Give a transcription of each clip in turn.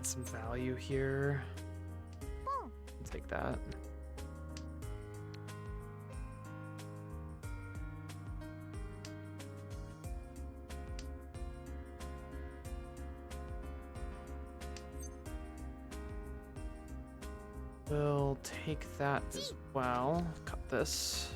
get some value here. I'll take that. We'll take that as well. Cut this.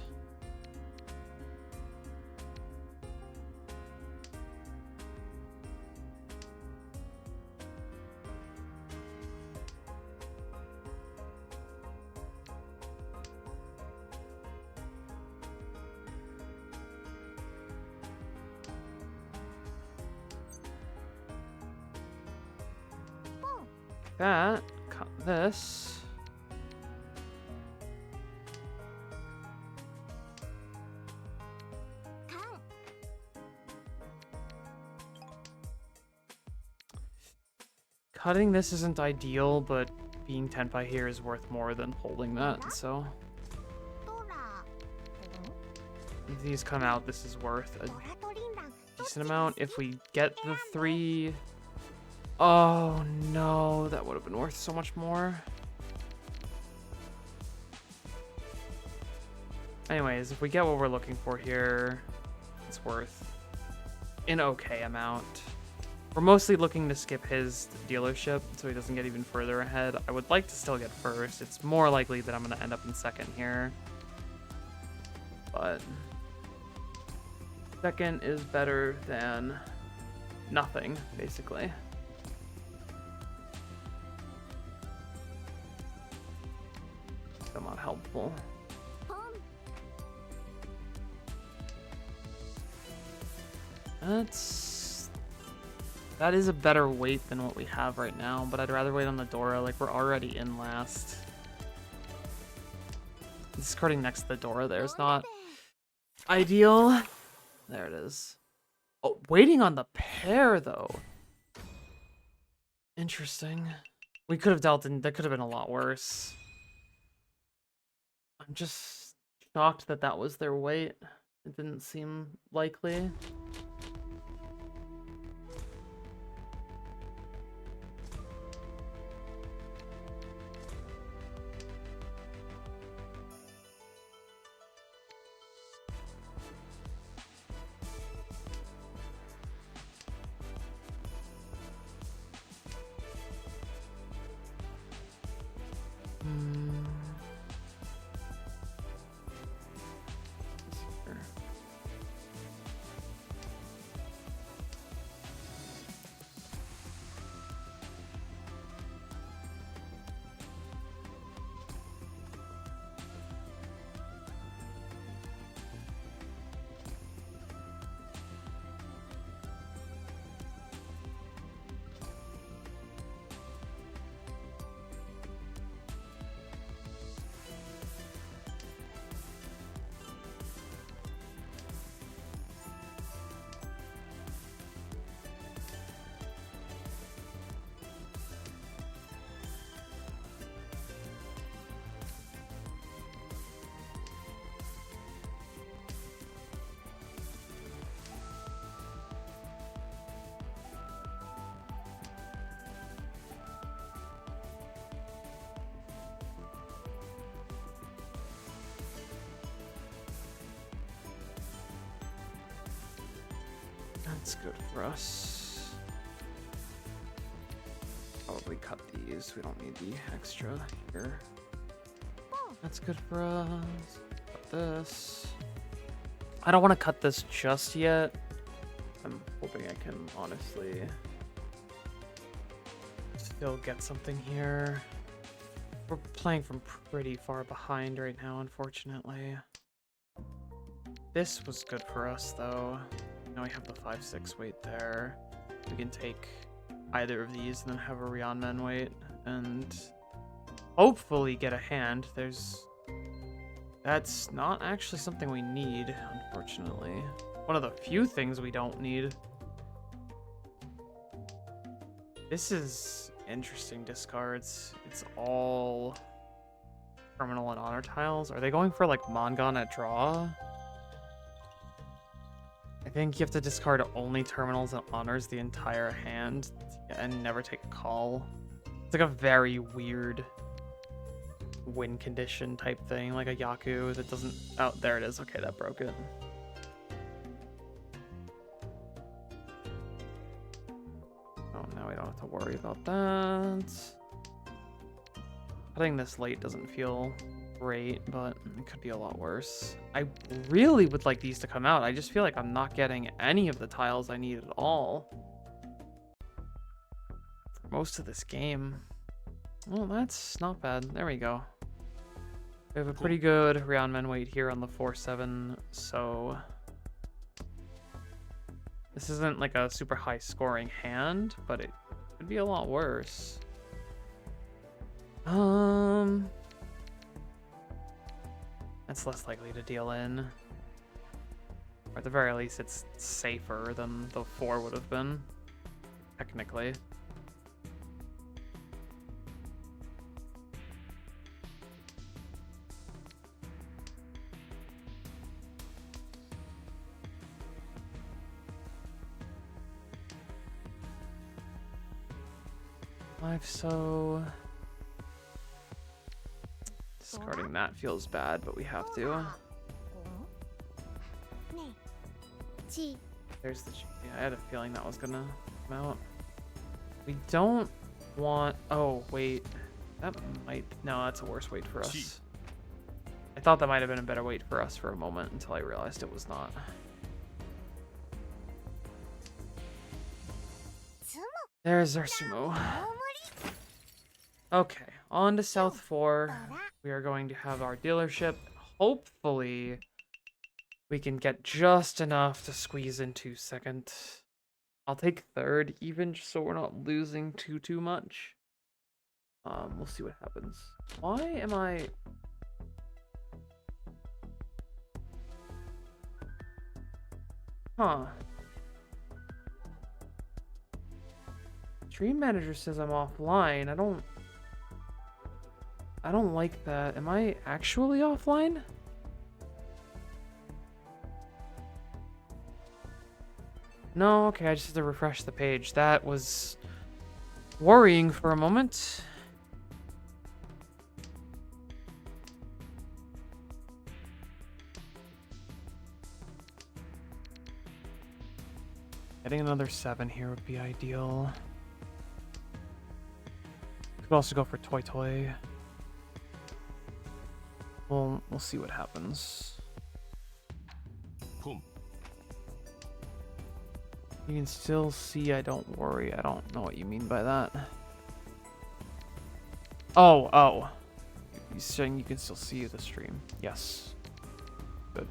That. Cut this. Cutting this isn't ideal, but being Tenpai here is worth more than holding that, so... If these come out, this is worth a decent amount. If we get the 3... Oh no, that would have been worth so much more. Anyways, if we get what we're looking for here, it's worth an okay amount. We're mostly looking to skip his dealership so he doesn't get even further ahead. I would like to still get first. It's more likely that I'm going to end up in second here. But second is better than nothing, basically. Still not helpful. That is a better weight than what we have right now, but I'd rather wait on the Dora. Like, we're already in last. Discarding next to the Dora there's not ideal. There it is. Oh, waiting on the pair, though. Interesting. We could have dealt in... That could have been a lot worse. I'm just shocked that that was their weight. It didn't seem likely. That's good for us. Probably cut these. We don't need the extra here. That's good for us. Cut this. I don't want to cut this just yet. I'm hoping I can honestly still get something here. We're playing from pretty far behind right now, unfortunately. This was good for us, though. Now we have the 5-6 weight there. We can take either of these and then have a Rionmen weight and hopefully get a hand. That's not actually something we need, unfortunately. One of the few things we don't need. This is interesting discards. It's all terminal and honor tiles. Are they going for like Mongon at draw? I think you have to discard only terminals and honors the entire hand and never take a call. It's like a very weird win condition type thing, like a Yaku that doesn't... Oh, there it is. Okay, that broke it. Oh, now we don't have to worry about that. Cutting this late doesn't feel great, but it could be a lot worse. I really would like these to come out. I just feel like I'm not getting any of the tiles I need at all for most of this game. Well, that's not bad. There we go. We have a pretty good Ryeonmen weight here on the 4-7, so this isn't like a super high scoring hand, but it could be a lot worse. That's less likely to deal in. Or at the very least, it's safer than the 4 would have been, technically. So discarding that feels bad, but we have to. There's the... Yeah, I had a feeling that was gonna come out. We don't want... Oh, wait. That might... No, that's a worse weight for us. I thought that might have been a better weight for us for a moment until I realized it was not. There's our sumo. Okay, on to South 4. We are going to have our dealership. Hopefully, we can get just enough to squeeze into second. I'll take third, even just so we're not losing too much. We'll see what happens. Why am I... Huh. Stream manager says I'm offline. I don't like that. Am I actually offline? No, okay, I just have to refresh the page. That was worrying for a moment. Getting another 7 here would be ideal. Could also go for Toy Toy. We'll see what happens. Boom. You can still see I don't worry. I don't know what you mean by that. Oh. You're saying you can still see the stream. Yes. Good.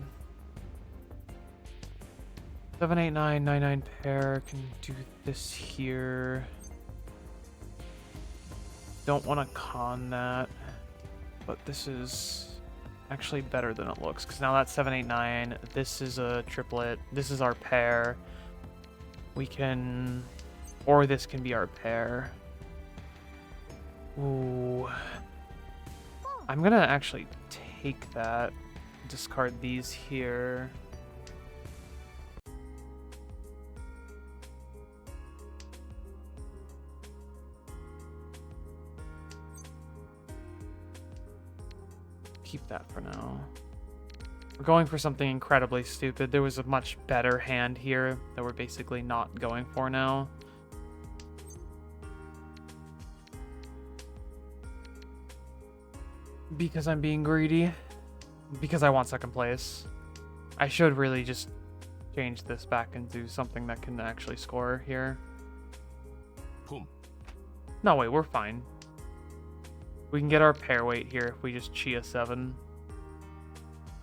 7, 8, 9, 9, 9 pair. Can do this here. Don't want to con that. But this is actually better than it looks, because now that's 7, 8, 9. This is a triplet. This is our pair. We can... Or this can be our pair. Ooh. I'm gonna actually take that. Discard these here. Keep that for now. We're going for something incredibly stupid. There was a much better hand here that we're basically not going for now. Because I'm being greedy. Because I want second place. I should really just change this back and do something that can actually score here. Boom. No, wait, we're fine. We can get our pair weight here if we just chia 7.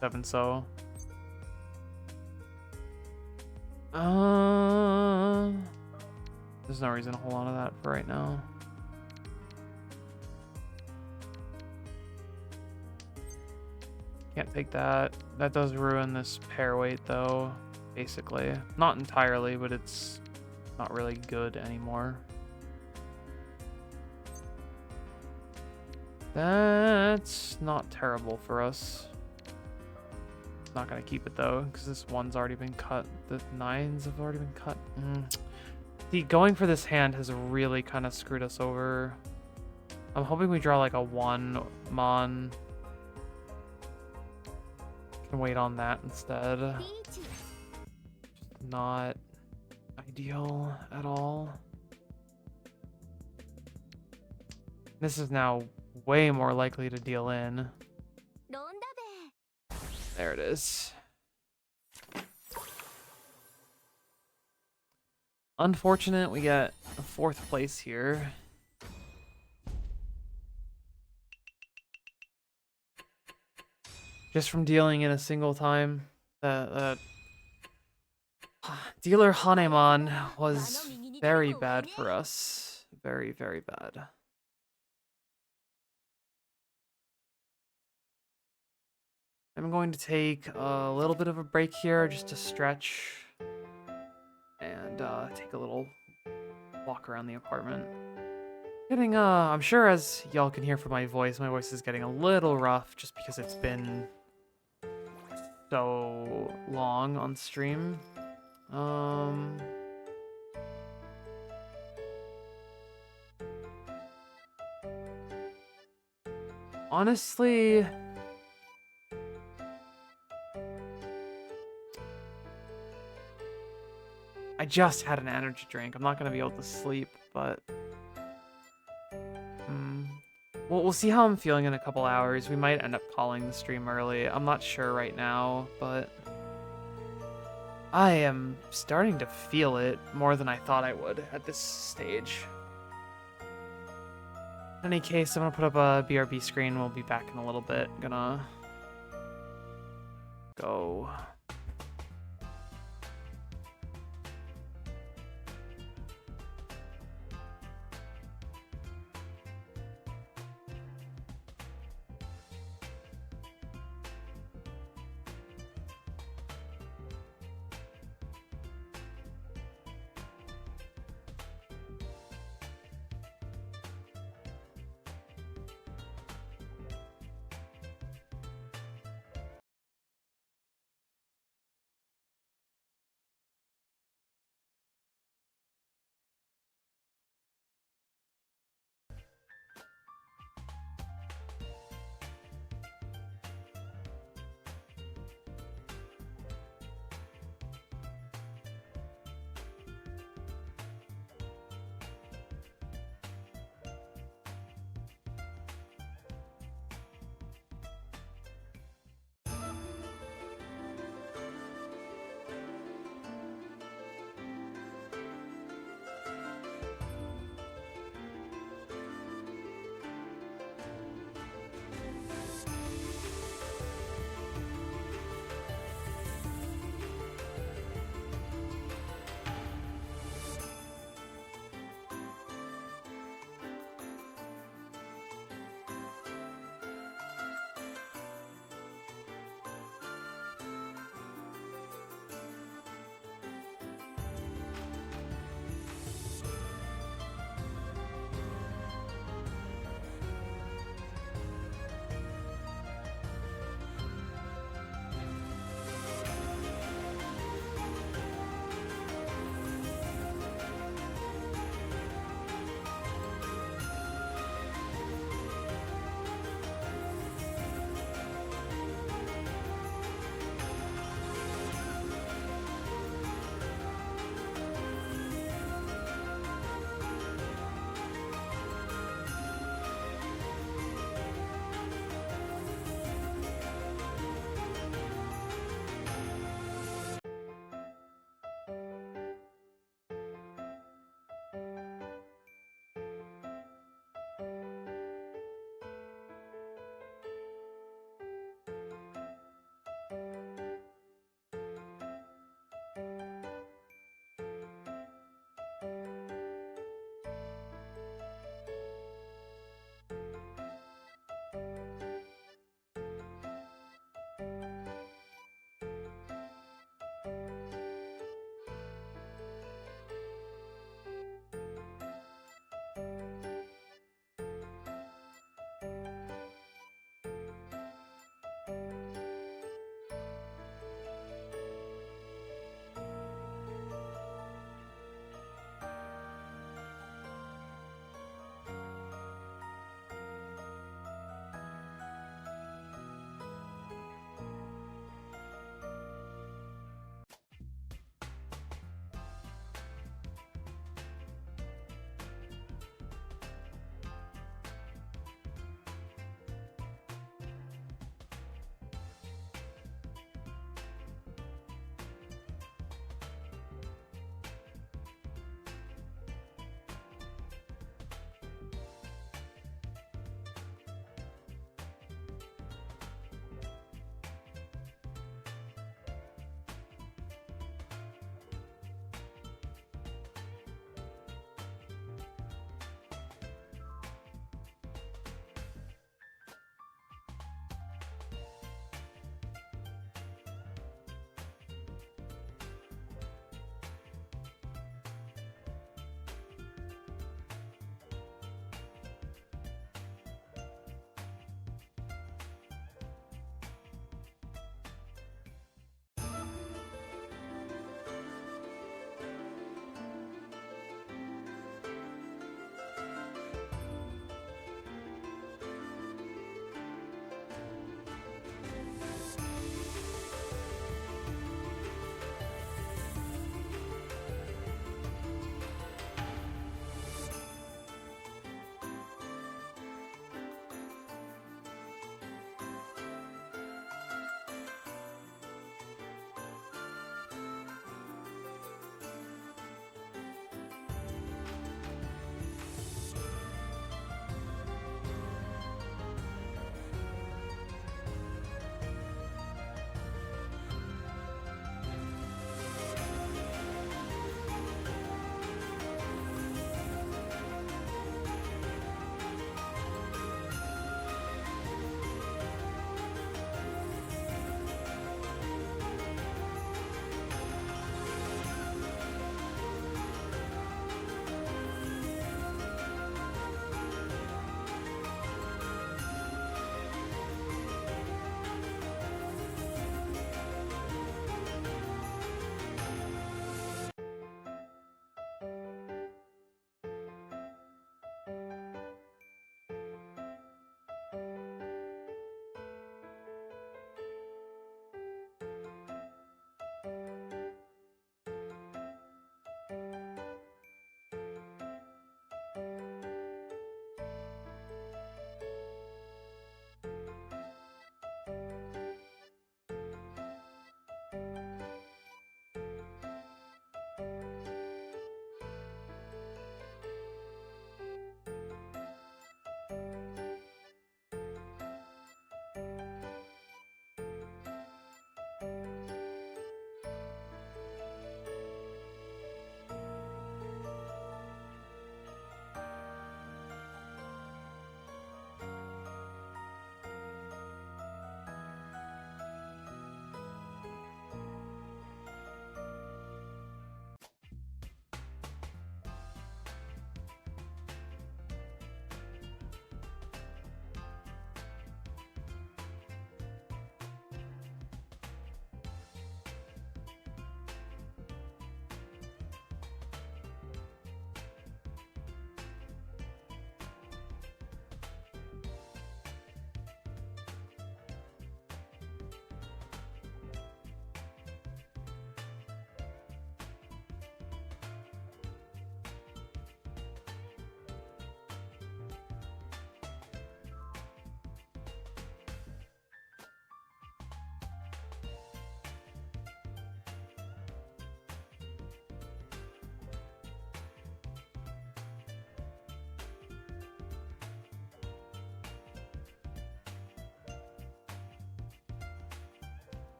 7 so. There's no reason to hold on to that for right now. Can't take that. That does ruin this pair weight though, basically. Not entirely, but it's not really good anymore. That's not terrible for us. Not gonna keep it though, because this 1's already been cut. The 9s have already been cut. See, going for this hand has really kind of screwed us over. I'm hoping we draw like a 1 mon. Can wait on that instead. Not ideal at all. This is now way more likely to deal in. There it is. Unfortunate we get a 4th place here. Just from dealing in a single time. Dealer Hanemon was very bad for us. Very, very bad. I'm going to take a little bit of a break here just to stretch and take a little walk around the apartment. Getting, I'm sure as y'all can hear from my voice is getting a little rough just because it's been so long on stream. Honestly, I just had an energy drink. I'm not gonna be able to sleep, but we'll see how I'm feeling in a couple hours. We might end up calling the stream early. I'm not sure right now, but I am starting to feel it more than I thought I would at this stage. In any case, I'm gonna put up a BRB screen. We'll be back in a little bit. Gonna go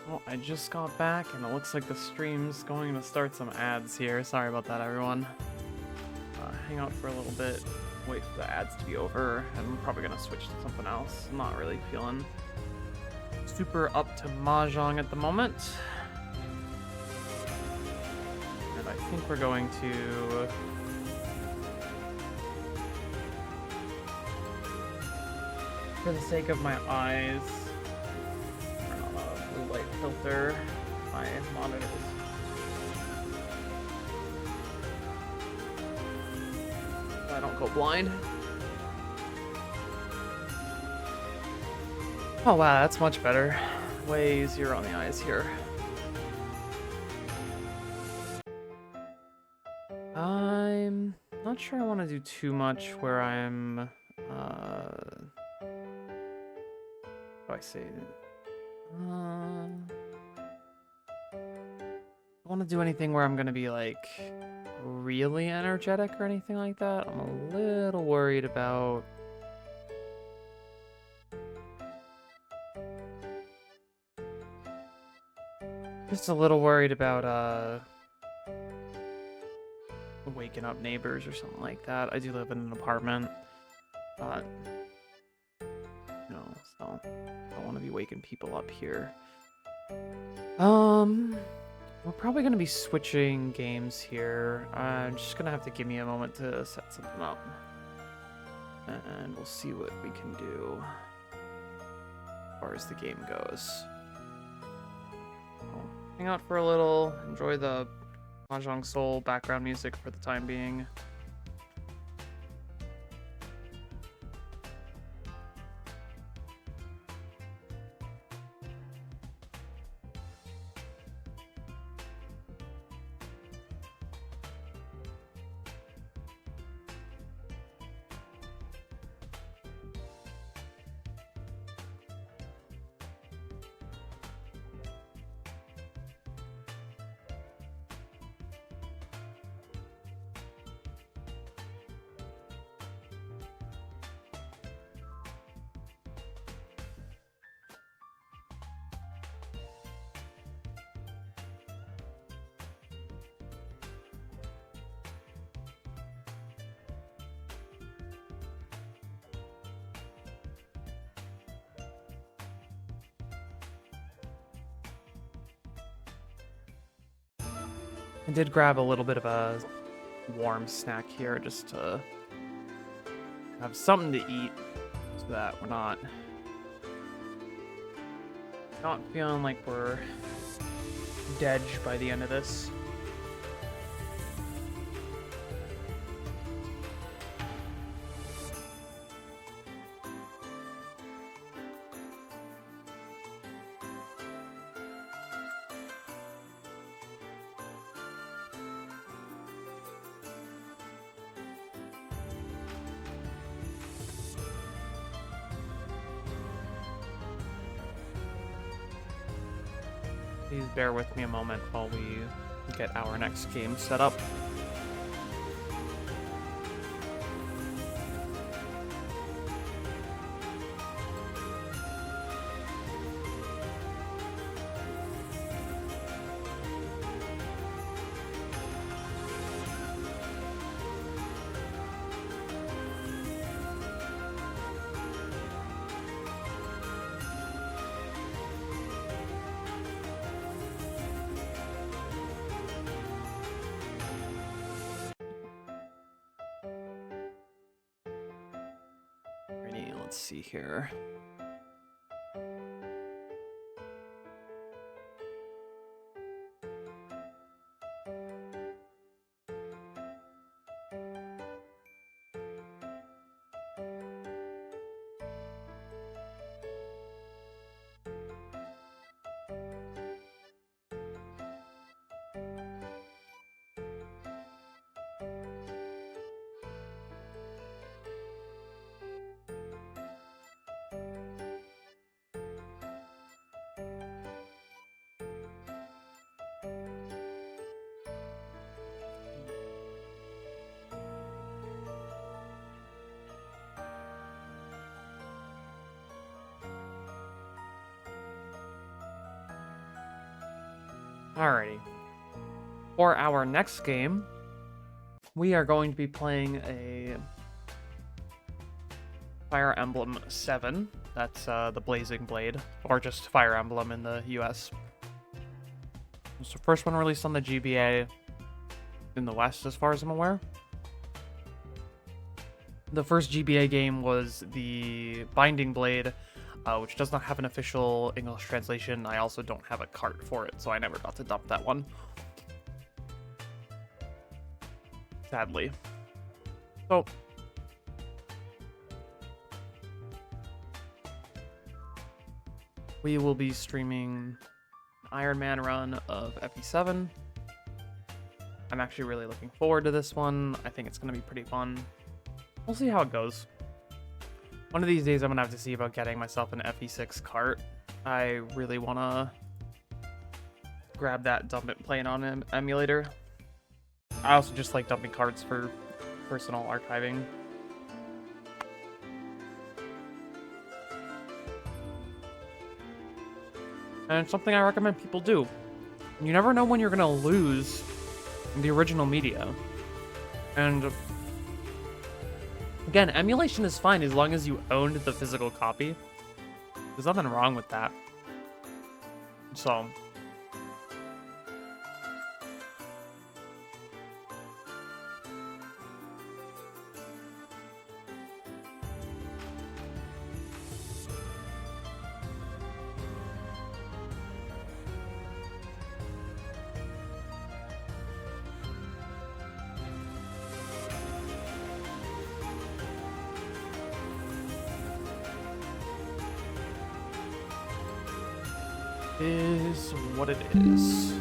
Well, I just got back and it looks like the stream's going to start some ads here. Sorry about that, everyone. Hang out for a little bit, wait for the ads to be over, and I'm probably gonna switch to something else. I'm not really feeling super up to Mahjong at the moment. And I think we're going to... For the sake of my eyes, turn on a blue light filter, my monitors. So I don't go blind. Oh wow, that's much better. Way easier on the eyes here. I'm not sure I want to do too much where I'm, I say, I don't want to do anything where I'm gonna be like really energetic or anything like that. I'm a little worried about waking up neighbors or something like that. I do live in an apartment, but you know, so I don't want to be waking people up here. We're probably gonna be switching games here. I'm just gonna have to give me a moment to set something up, and we'll see what we can do as far as the game goes. I'll hang out for a little, enjoy the Mahjong Soul background music for the time being. I did grab a little bit of a warm snack here just to have something to eat so that we're not feeling like we're dead by the end of this. Please bear with me a moment while we get our next game set up. Let's see here. Alrighty. For our next game, we are going to be playing a Fire Emblem 7. That's the Blazing Blade, or just Fire Emblem in the US. It's the first one released on the GBA in the West, as far as I'm aware. The first GBA game was the Binding Blade, which does not have an official English translation. I also don't have a cart for it, so I never got to dump that one. Sadly. So, we will be streaming an Iron Man run of FE7. I'm actually really looking forward to this one. I think it's going to be pretty fun. We'll see how it goes. One of these days, I'm going to have to see about getting myself an FE6 cart. I really want to grab that dump it playing on an emulator. I also just like dumping carts for personal archiving. And it's something I recommend people do. You never know when you're going to lose the original media. And again, emulation is fine as long as you owned the physical copy. There's nothing wrong with that. So, is what it is.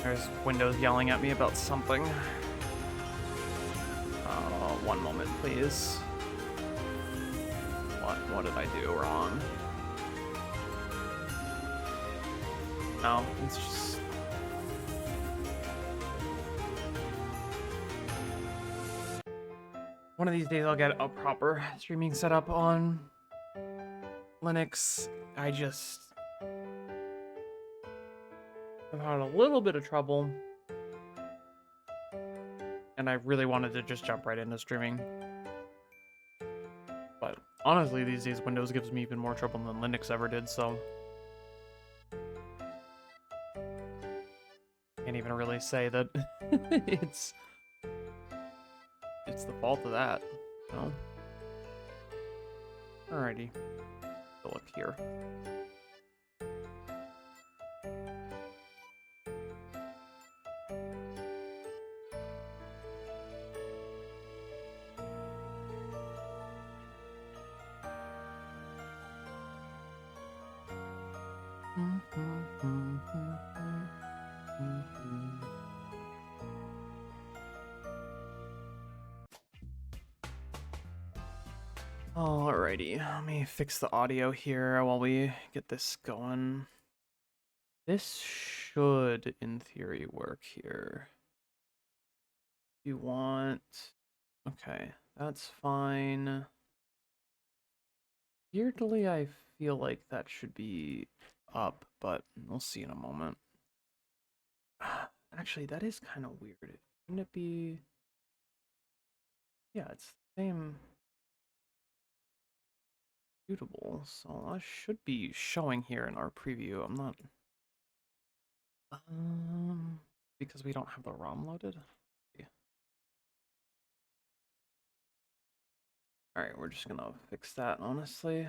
There's Windows yelling at me about something. One moment, please. What did I do wrong? No, it's just... One of these days I'll get a proper streaming setup on Linux. I've had a little bit of trouble, and I really wanted to just jump right into streaming. But honestly, these days Windows gives me even more trouble than Linux ever did, so can't even really say that it's the fault of that. No. Alrighty. Look here. Alrighty, let me fix the audio here while we get this going. This should, in theory, work here. You want... Okay, that's fine. Weirdly, I feel like that should be up, but we'll see in a moment. Actually, that is kind of weird. Shouldn't it be... Yeah, it's the same... Suitable, so that should be showing here in our preview. I'm not... because we don't have the ROM loaded? Yeah. Alright, we're just gonna fix that, honestly.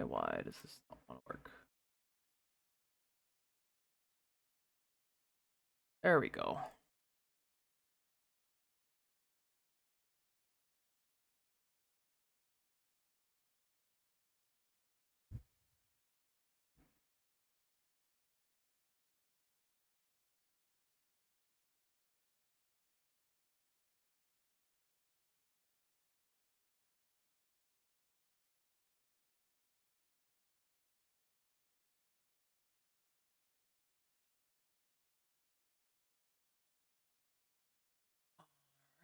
Why does this not want to work? There we go.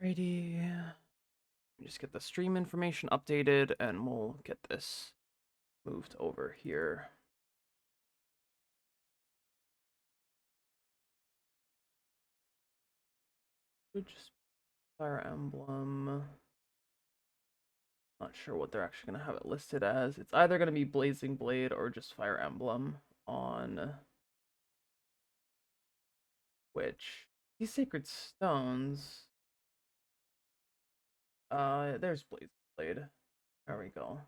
Alrighty. Just get the stream information updated and we'll get this moved over here. Should just Fire Emblem. Not sure what they're actually going to have it listed as. It's either going to be Blazing Blade or just Fire Emblem on Twitch. These Sacred Stones. There's Blazing Blade. There we go.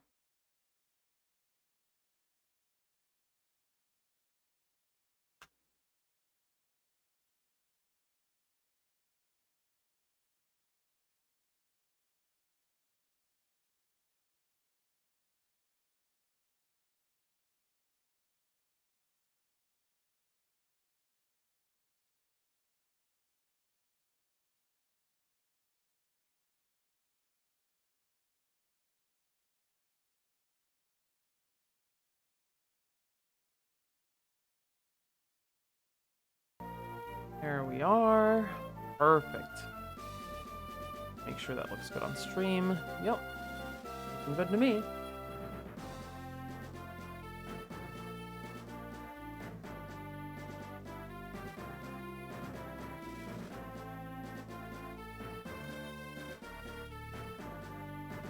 There we are. Perfect. Make sure that looks good on stream. Yep. Looking good to me.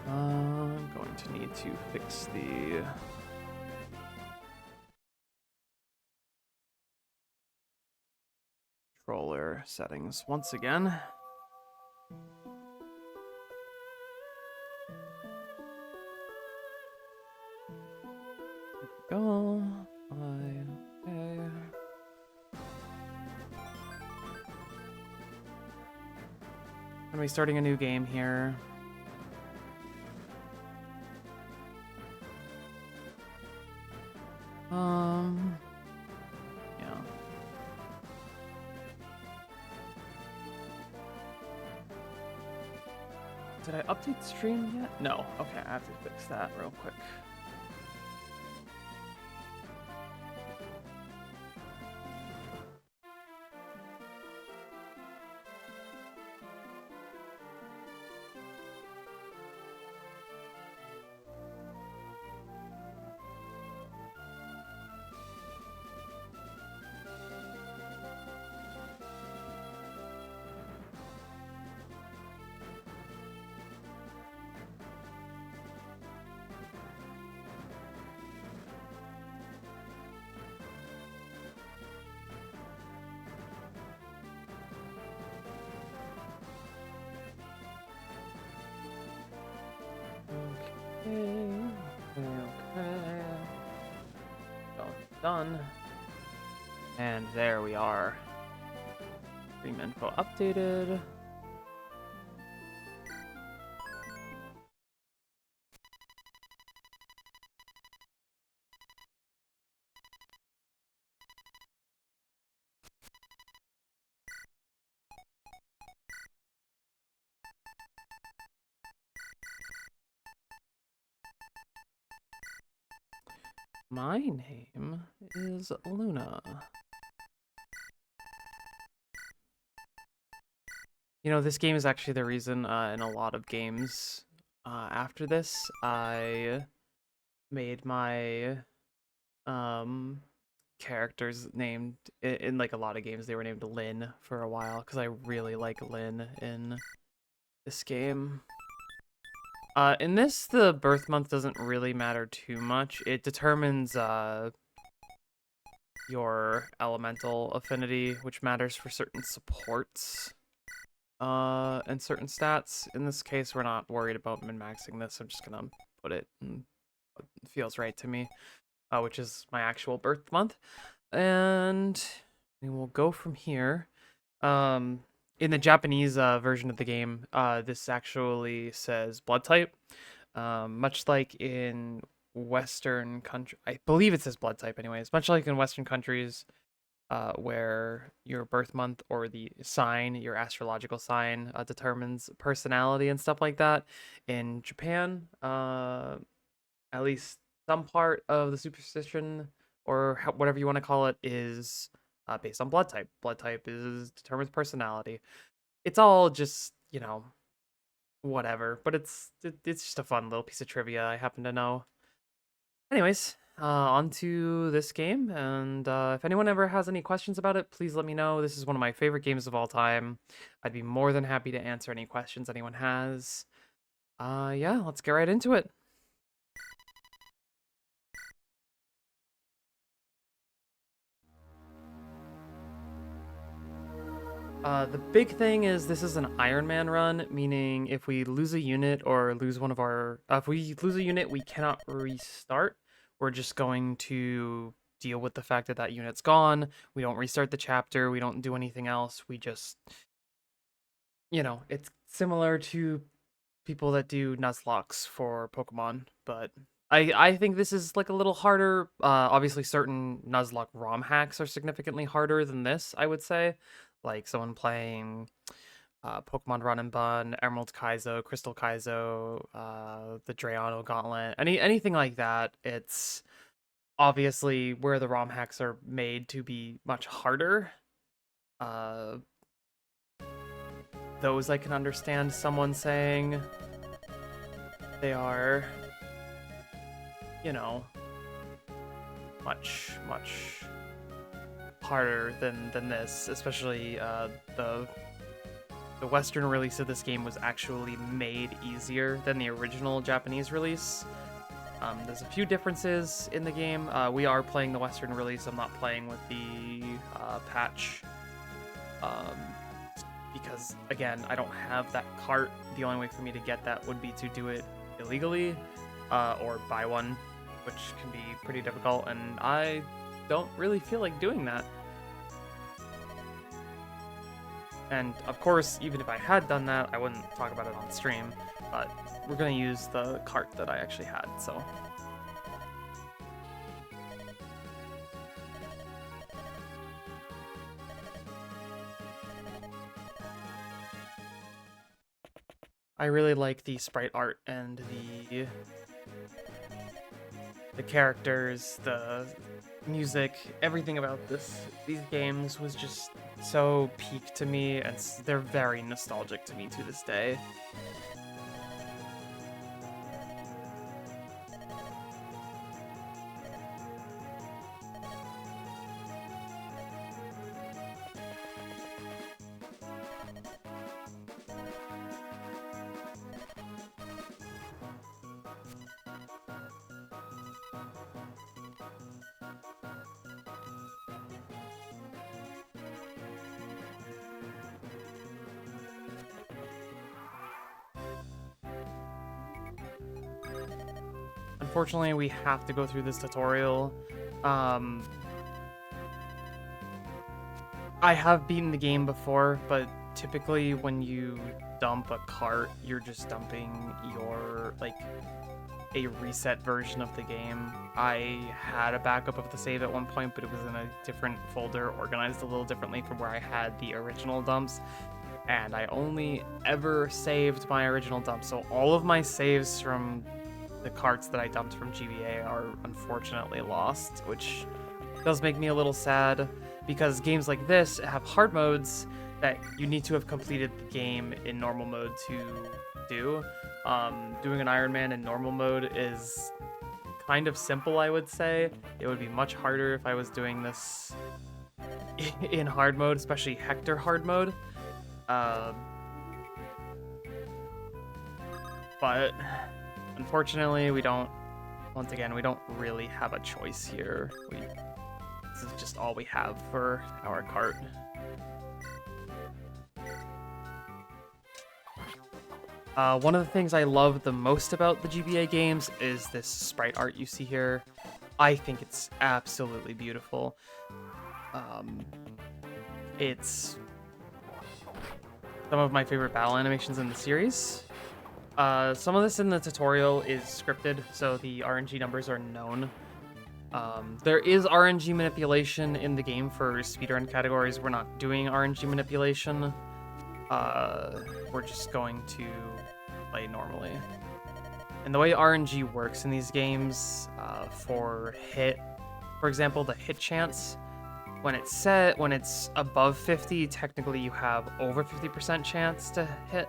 I'm going to need to fix the controller settings once again. Go. Okay. Gonna be starting a new game here. Yeah. Did I update the stream yet? No. Okay, I have to fix that real quick. Okay. So, done. And there we are. Stream info updated. My name is Luna. You know, this game is actually the reason in a lot of games after this, I made my characters named, in like a lot of games, they were named Lynn for a while, because I really like Lynn in this game. In this, the birth month doesn't really matter too much. It determines your elemental affinity, which matters for certain supports and certain stats. In this case, we're not worried about min-maxing this. I'm just gonna put it in what feels right to me, which is my actual birth month. And we will go from here. In the Japanese version of the game, this actually says blood type. Much like in Western country, I believe it says blood type anyways. Much like in Western countries, where your birth month or the sign, your astrological sign, determines personality and stuff like that. In Japan, at least some part of the superstition or whatever you want to call it is based on blood type. Blood type determines personality. It's all just, you know, whatever. But it's just a fun little piece of trivia I happen to know. Anyways, on to this game, and if anyone ever has any questions about it, please let me know. This is one of my favorite games of all time. I'd be more than happy to answer any questions anyone has. Yeah, let's get right into it. The big thing is this is an Iron Man run, meaning if we lose a unit or lose one of our, if we lose a unit, we cannot restart. We're just going to deal with the fact that that unit's gone. We don't restart the chapter. We don't do anything else. We just, it's similar to people that do Nuzlocks for Pokemon, but I think this is like a little harder. Obviously, certain Nuzlocke ROM hacks are significantly harder than this, I would say. Like someone playing Pokemon Run and Bun, Emerald Kaizo, Crystal Kaizo, the Drayano Gauntlet, anything like that. It's obviously where the ROM hacks are made to be much harder. Those I can understand someone saying they are, much harder than this, especially the Western release of this game was actually made easier than the original Japanese release. There's a few differences in the game. We are playing the Western release. I'm not playing with the patch. Because, again, I don't have that cart. The only way for me to get that would be to do it illegally or buy one, which can be pretty difficult, and I don't really feel like doing that. And, of course, even if I had done that, I wouldn't talk about it on stream, but we're going to use the cart that I actually had, so... I really like the sprite art and the characters, the music, everything about these games was just so peak to me, and they're very nostalgic to me to this day. Unfortunately, we have to go through this tutorial. I have beaten the game before, but typically when you dump a cart, you're just dumping your, a reset version of the game. I had a backup of the save at one point, but it was in a different folder, organized a little differently from where I had the original dumps. And I only ever saved my original dump, so all of my saves from the carts that I dumped from GBA are unfortunately lost, which does make me a little sad, because games like this have hard modes that you need to have completed the game in normal mode to do. Doing an Iron Man in normal mode is kind of simple, I would say. It would be much harder if I was doing this in hard mode, especially Hector hard mode. But unfortunately, we don't really have a choice here. This is just all we have for our cart. One of the things I love the most about the GBA games is this sprite art you see here. I think it's absolutely beautiful. It's some of my favorite battle animations in the series. Some of this in the tutorial is scripted, so the RNG numbers are known. There is RNG manipulation in the game for speedrun categories. We're not doing RNG manipulation. We're just going to play normally. And the way RNG works in these games, for example, the hit chance, when it's above 50, technically you have over 50% chance to hit.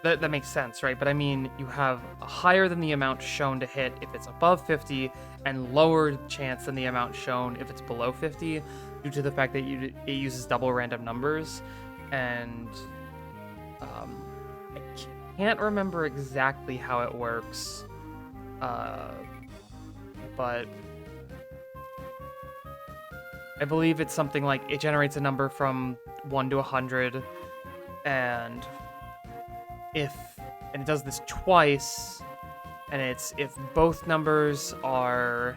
That makes sense, right? But I mean, you have a higher than the amount shown to hit if it's above 50, and lower chance than the amount shown if it's below 50, due to the fact that it uses double random numbers. And I can't remember exactly how it works, but I believe it's something like it generates a number from 1 to 100, and it does this twice, and it's if both numbers are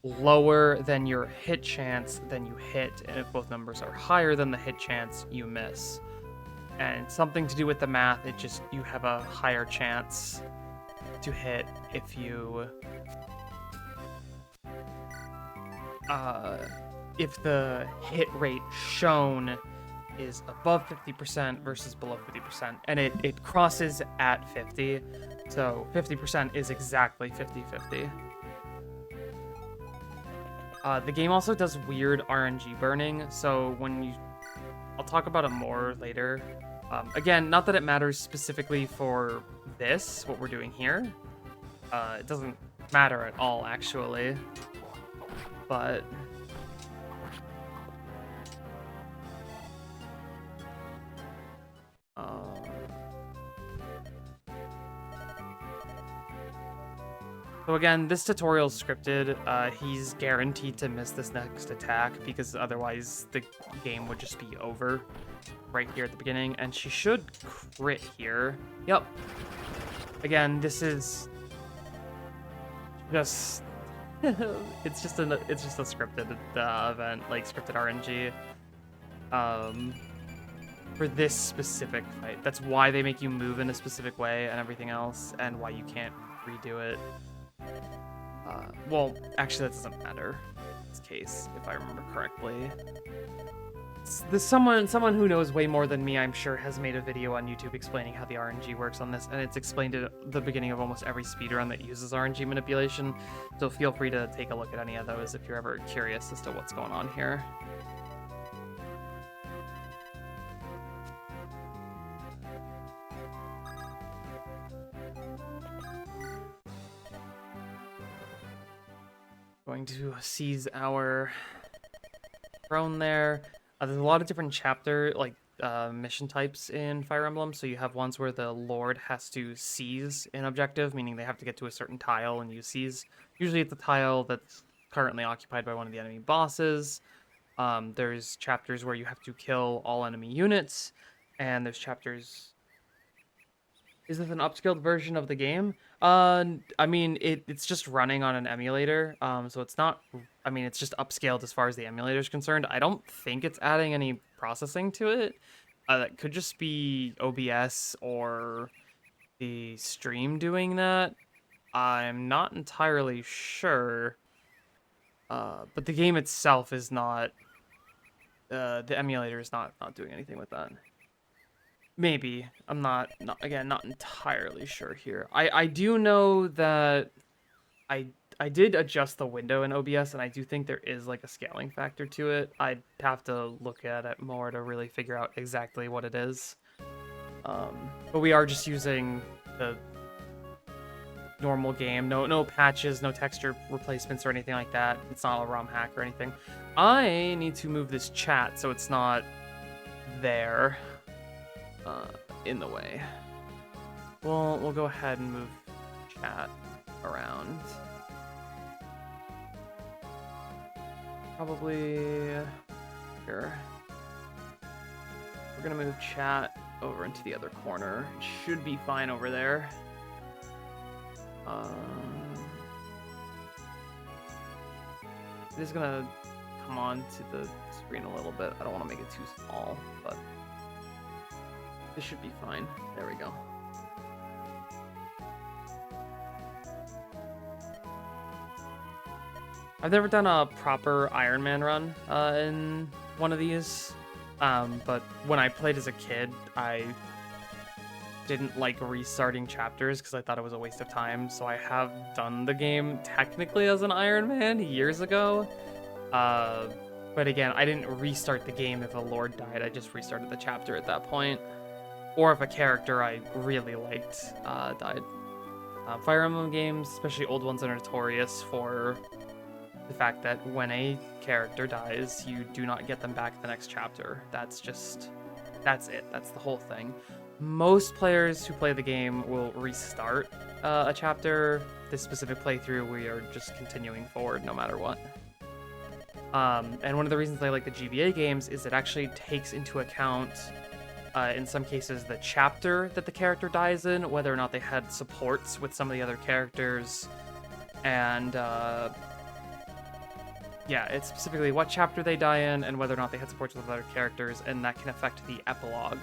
lower than your hit chance, then you hit, and if both numbers are higher than the hit chance, you miss. And something to do with the math, you have a higher chance to hit if the hit rate shown is above 50% versus below 50%, and it crosses at 50, so 50% is exactly 50-50. The game also does weird RNG burning, so I'll talk about it more later. Again, not that it matters specifically for what we're doing here. It doesn't matter at all, actually, but so again, this tutorial is scripted. He's guaranteed to miss this next attack because otherwise the game would just be over right here at the beginning. And she should crit here. Yep. Again, this is just it's just a scripted event, like scripted RNG. For this specific fight. That's why they make you move in a specific way and everything else, and why you can't redo it. Well, actually, that doesn't matter in this case, if I remember correctly. Someone who knows way more than me, I'm sure, has made a video on YouTube explaining how the RNG works on this, and it's explained at the beginning of almost every speedrun that uses RNG manipulation, so feel free to take a look at any of those if you're ever curious as to what's going on here. Going to seize our throne there. There's a lot of different mission types in Fire Emblem. So you have ones where the Lord has to seize an objective, meaning they have to get to a certain tile and you seize. Usually it's a tile that's currently occupied by one of the enemy bosses. There's chapters where you have to kill all enemy units, and there's chapters... Is this an upscaled version of the game? I mean, it's just running on an emulator, so it's not... I mean, it's just upscaled as far as the emulator is concerned. I don't think it's adding any processing to it. That could just be OBS or the stream doing that. I'm not entirely sure. But the game itself is not... the emulator is not doing anything with that. Maybe. I'm not entirely sure here. I do know that I did adjust the window in OBS, and I do think there is like a scaling factor to it. I'd have to look at it more to really figure out exactly what it is. But we are just using the normal game. No patches, no texture replacements or anything like that. It's not a ROM hack or anything. I need to move this chat so it's not there. In the way. We'll go ahead and move chat around. Probably here. We're gonna move chat over into the other corner. It should be fine over there. It is gonna come on to the screen a little bit. I don't want to make it too small, but this should be fine. There we go. I've never done a proper Iron Man run in one of these, but when I played as a kid, I didn't like restarting chapters because I thought it was a waste of time, so I have done the game technically as an Iron Man years ago. But again, I didn't restart the game if a Lord died, I just restarted the chapter at that point. or if a character I really liked died. Fire Emblem games, especially old ones, are notorious for the fact that when a character dies, you do not get them back the next chapter. That's it. That's the whole thing. Most players who play the game will restart a chapter. This specific playthrough, we are just continuing forward no matter what. And one of the reasons I like the GBA games is it actually takes into account, in some cases, the chapter that the character dies in, whether or not they had supports with some of the other characters, and yeah, it's specifically what chapter they die in and whether or not they had supports with other characters, and that can affect the epilogue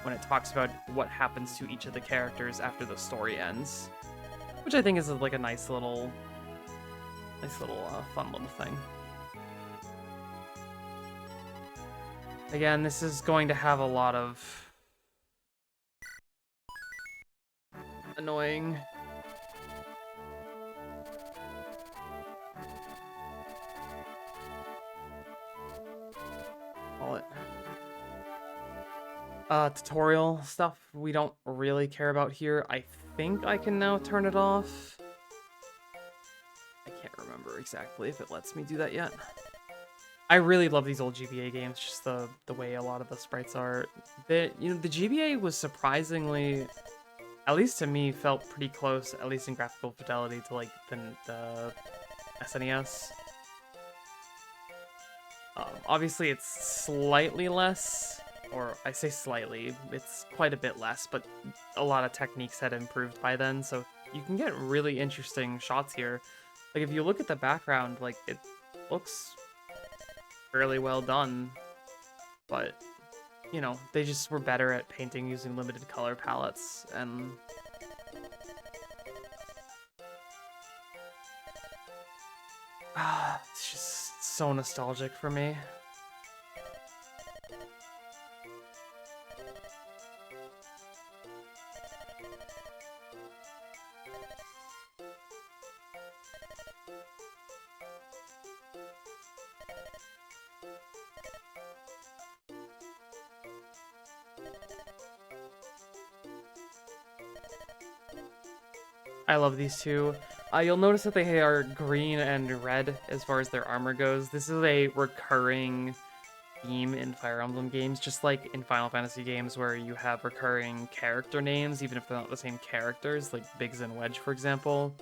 when it talks about what happens to each of the characters after the story ends, which I think is like a nice little fun little thing. Again, this is going to have a lot of annoying tutorial stuff we don't really care about here. I think I can now turn it off. I can't remember exactly if it lets me do that yet. I really love these old GBA games, just the way a lot of the sprites are. The GBA was surprisingly, at least to me, felt pretty close, at least in graphical fidelity, to like the SNES. Obviously, it's slightly less, or I say slightly, it's quite a bit less, but a lot of techniques had improved by then, so you can get really interesting shots here. Like, if you look at the background, like, it looks fairly well done, but, you know, they just were better at painting using limited color palettes, and it's just so nostalgic for me. I love these two. You'll notice that they are green and red as far as their armor goes. This is a recurring theme in Fire Emblem games, just like in Final Fantasy games where you have recurring character names, even if they're not the same characters, like Biggs and Wedge, for example.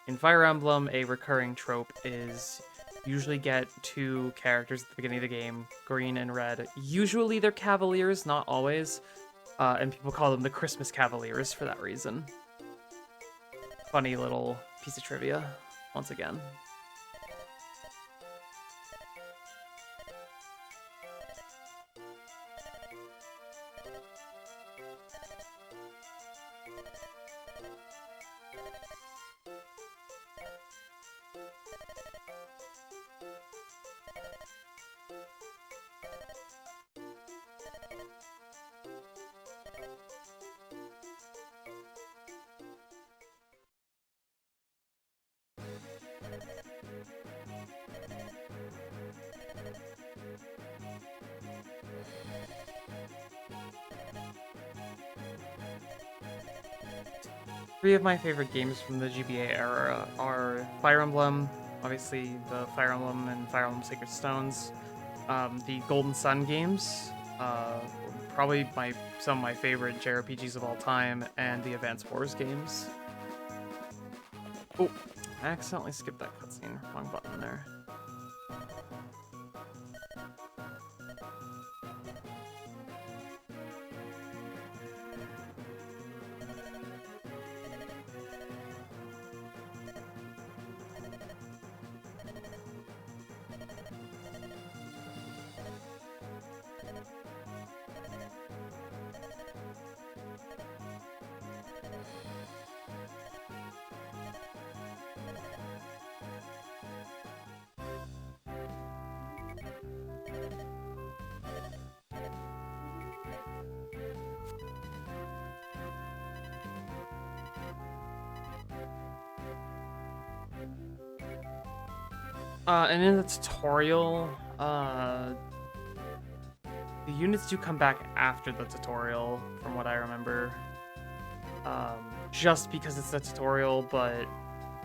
In Fire Emblem, a recurring trope is usually get two characters at the beginning of the game, green and red. Usually they're Cavaliers, not always, and people call them the Christmas Cavaliers for that reason. Funny little piece of trivia, once again. Three of my favorite games from the GBA era are Fire Emblem, obviously the Fire Emblem and Fire Emblem Sacred Stones, the Golden Sun games, probably some of my favorite JRPGs of all time, and the Advance Wars games. Oh, I accidentally skipped that cutscene. Wrong button there. And in the tutorial, The units do come back after the tutorial, from what I remember. Just because it's the tutorial, but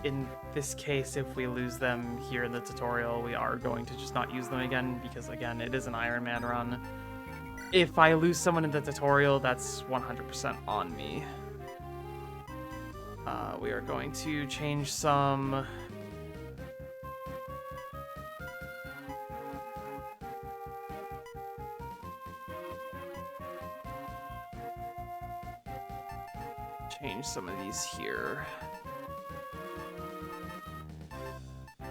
in this case, if we lose them here in the tutorial, we are going to just not use them again, because again, it is an Iron Man run. If I lose someone in the tutorial, that's 100% on me. We are going to change some... Change some of these here. I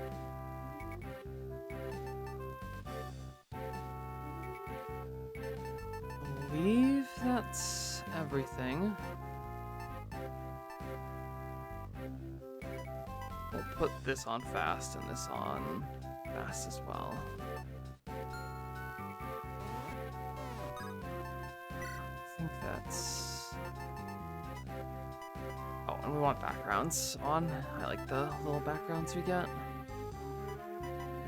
believe that's everything. We'll put this on fast and this on fast as well. I think that's... Oh, and we want backgrounds on. I like the little backgrounds we get.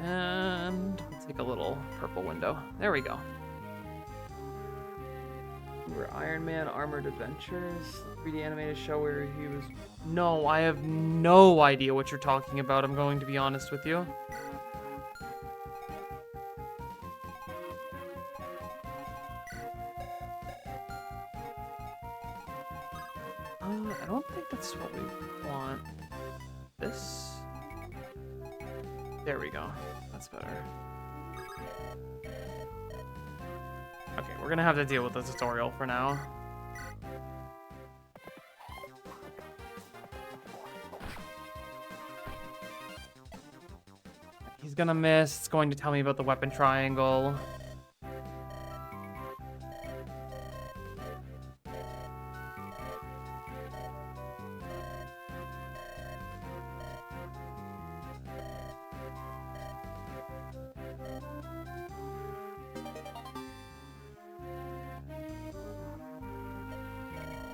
And we'll take a little purple window. There we go. We're Iron Man Armored Adventures, 3D animated show where he was... No, I have no idea what you're talking about, I'm going to be honest with you. I don't think that's what we want. This? There we go. That's better. Okay, we're gonna have to deal with the tutorial for now. He's gonna miss. It's going to tell me about the weapon triangle.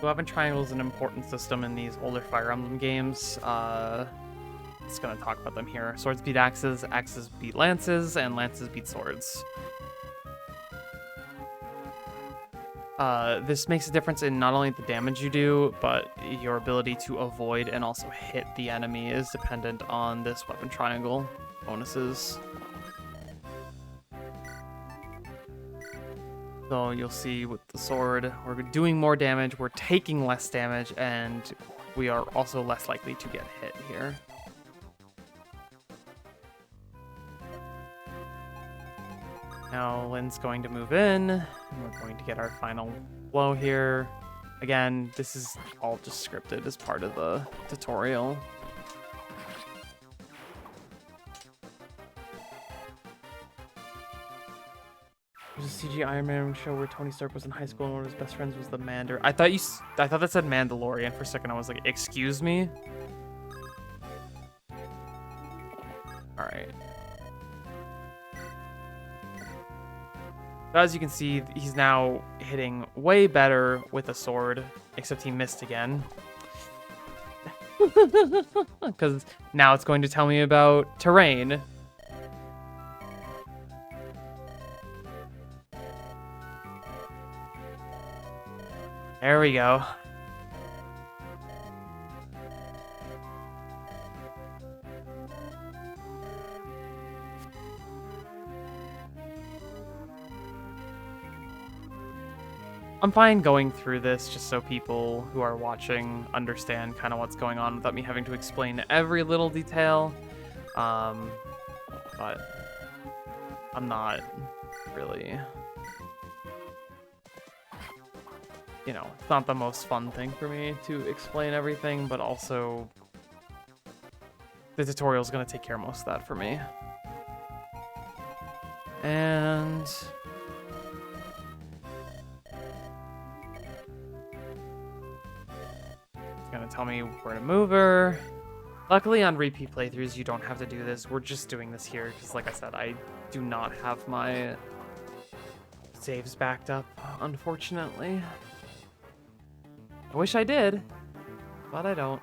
The weapon triangle is an important system in these older Fire Emblem games. It's going to talk about them here. Swords beat axes, axes beat lances, and lances beat swords. This makes a difference in not only the damage you do, but your ability to avoid and also hit the enemy is dependent on this weapon triangle bonuses. So you'll see with the sword, we're doing more damage, we're taking less damage, and we are also less likely to get hit here. Now Lynn's going to move in, and we're going to get our final blow here. Again, this is all just scripted as part of the tutorial. There's a CG Iron Man show where Tony Stark was in high school and one of his best friends was the Mandar. I thought that said Mandalorian for a second. I was like, excuse me? Alright. As you can see, he's now hitting way better with a sword, except he missed again. Because now it's going to tell me about terrain. There we go. I'm fine going through this just so people who are watching understand kind of what's going on without me having to explain every little detail. But I'm not really... You know, it's not the most fun thing for me to explain everything, but also the tutorial is going to take care of most of that for me. And it's going to tell me where to move her. Luckily on repeat playthroughs, you don't have to do this. We're just doing this here because, like I said, I do not have my saves backed up, unfortunately. I wish I did, but I don't.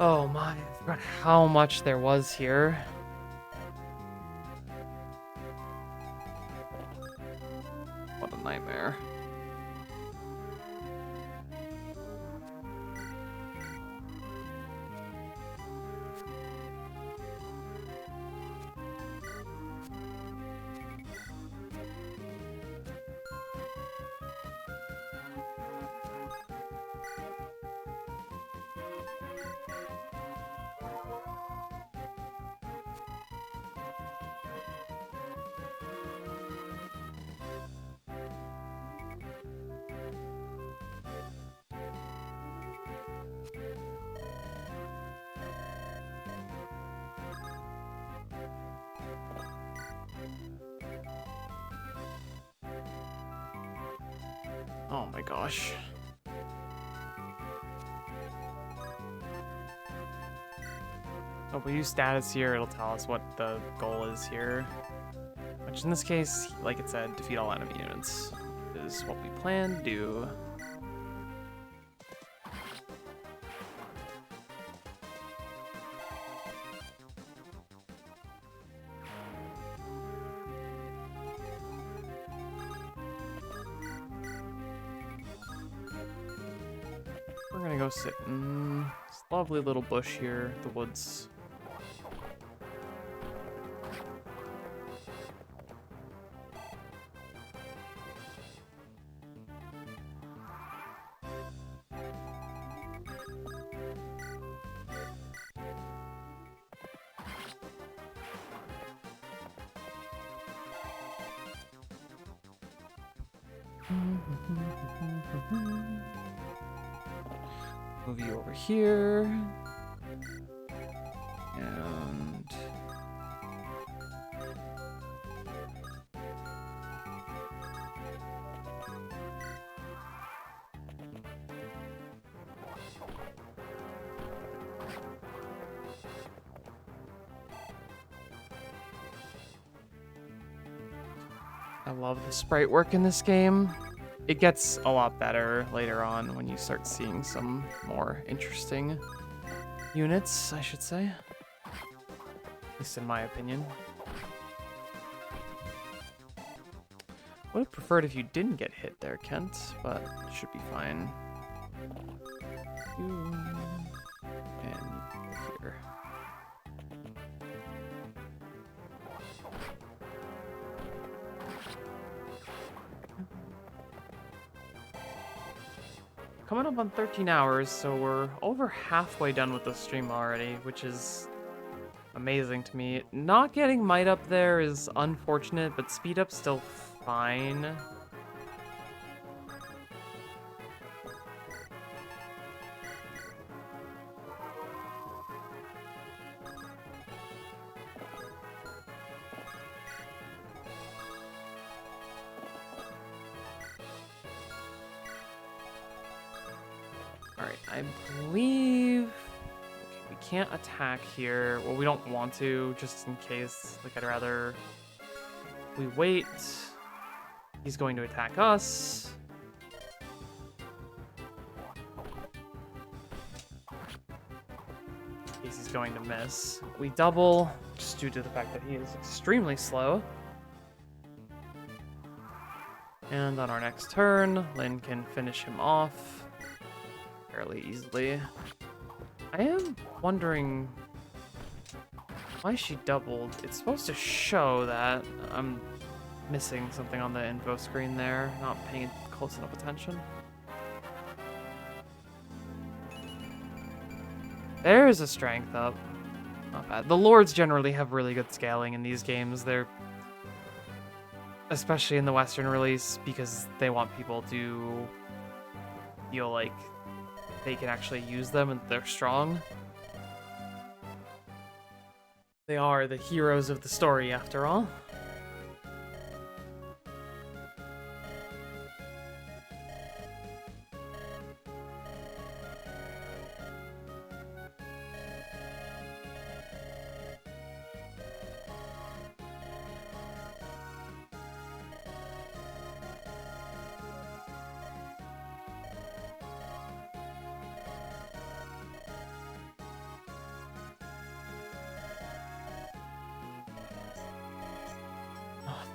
Oh my, I forgot how much there was here. What a nightmare. Oh my gosh. Oh, we use status here, it'll tell us what the goal is here. Which in this case, like it said, defeat all enemy units is what we plan to do. We're gonna go sit in this lovely little bush here, the woods. Move you over here. And I love the sprite work in this game. It gets a lot better later on when you start seeing some more interesting units, I should say. At least in my opinion. Would have preferred if you didn't get hit there, Kent, but it should be fine. You and here. Coming up on 13 hours, so we're over halfway done with the stream already, which is amazing to me. Not getting might up there is unfortunate, but speed up's still fine. Alright, I believe we can't attack here. Well, we don't want to, just in case. Like, I'd rather we wait. He's going to attack us. In case he's going to miss. We double, just due to the fact that he is extremely slow. And on our next turn, Lyn can finish him off fairly easily. I am wondering why she doubled. It's supposed to show that. I'm missing something on the info screen there, not paying close enough attention. There's a strength up. Not bad. The lords generally have really good scaling in these games. They're, especially in the Western release, because they want people to feel like they can actually use them and they're strong. They are the heroes of the story, after all.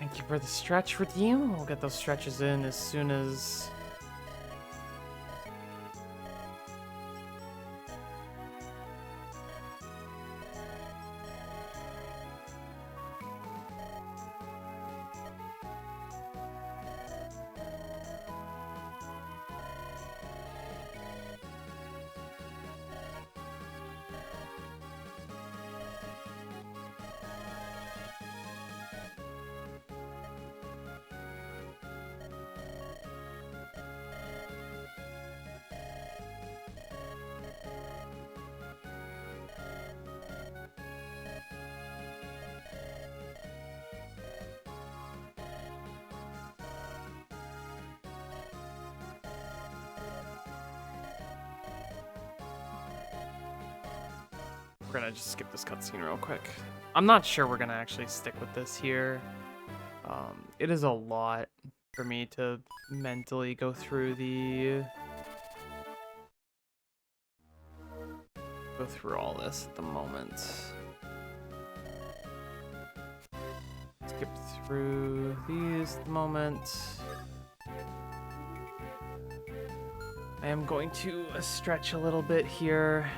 Thank you for the stretch redeem. We'll get those stretches in as soon as... We're gonna just skip this cutscene real quick. I'm not sure we're gonna actually stick with this here. It is a lot for me to mentally go through all this at the moment. Skip through these at the moment. I am going to stretch a little bit here.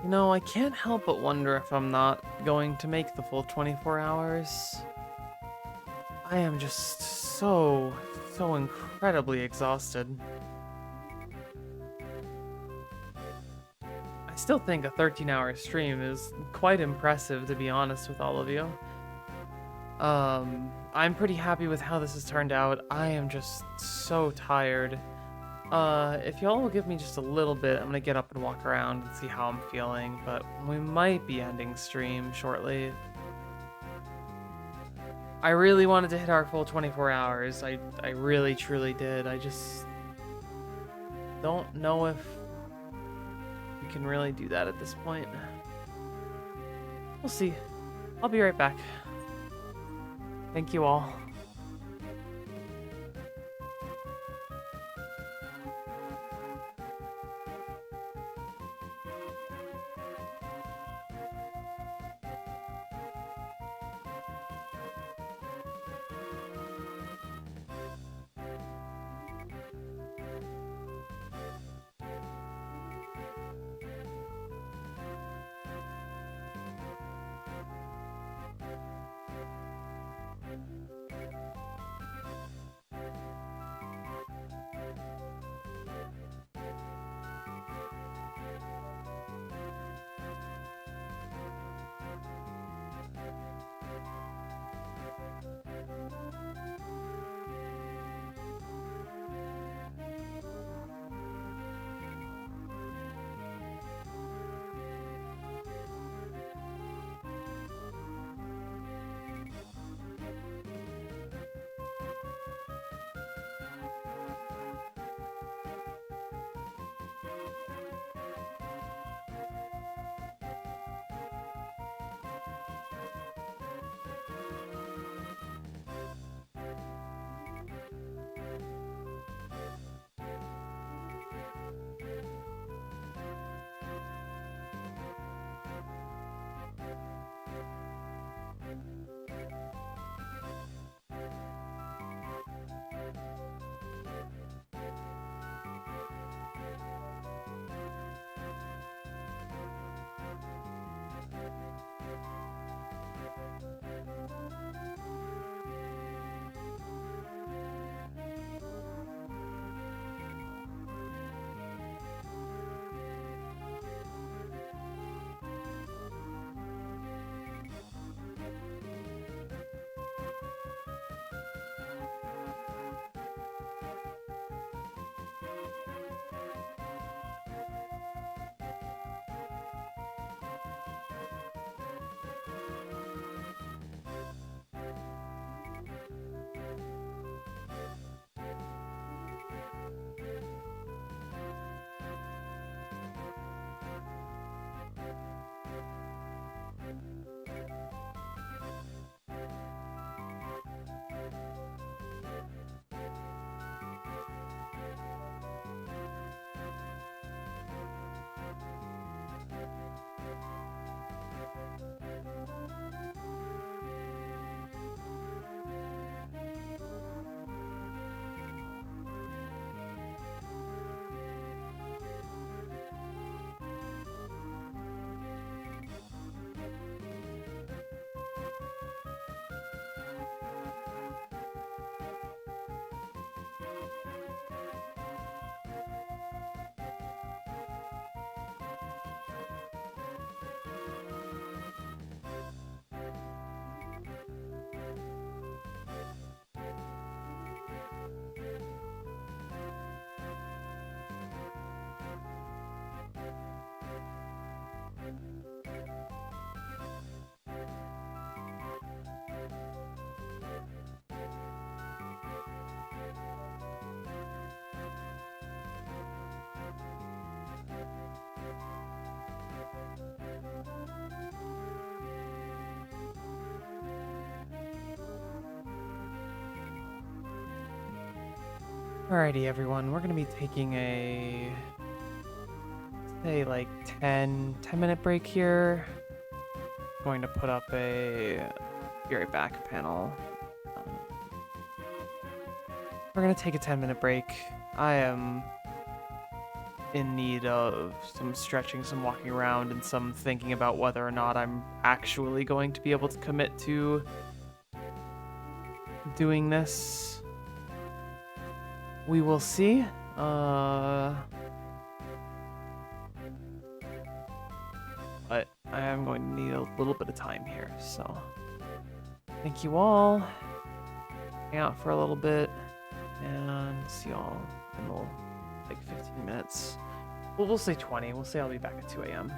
You know, I can't help but wonder if I'm not going to make the full 24 hours. I am just so incredibly exhausted. I still think a 13-hour stream is quite impressive, to be honest with all of you. I'm pretty happy with how this has turned out. I am just so tired. If y'all will give me just a little bit, I'm gonna get up and walk around and see how I'm feeling, but we might be ending stream shortly. I really wanted to hit our full 24 hours. I really, truly did. I just don't know if we can really do that at this point. We'll see. I'll be right back. Thank you all. Alrighty, everyone. We're gonna be taking a say like 10-minute break here. Going to put up a be right back panel. Um, we're gonna take a 10-minute break. I am in need of some stretching, some walking around, and some thinking about whether or not I'm actually going to be able to commit to doing this. We will see. But I am going to need a little bit of time here, so thank you all. Hang out for a little bit and see y'all in like 15 minutes. Well, we'll say 20. We'll say I'll be back at 2 a.m.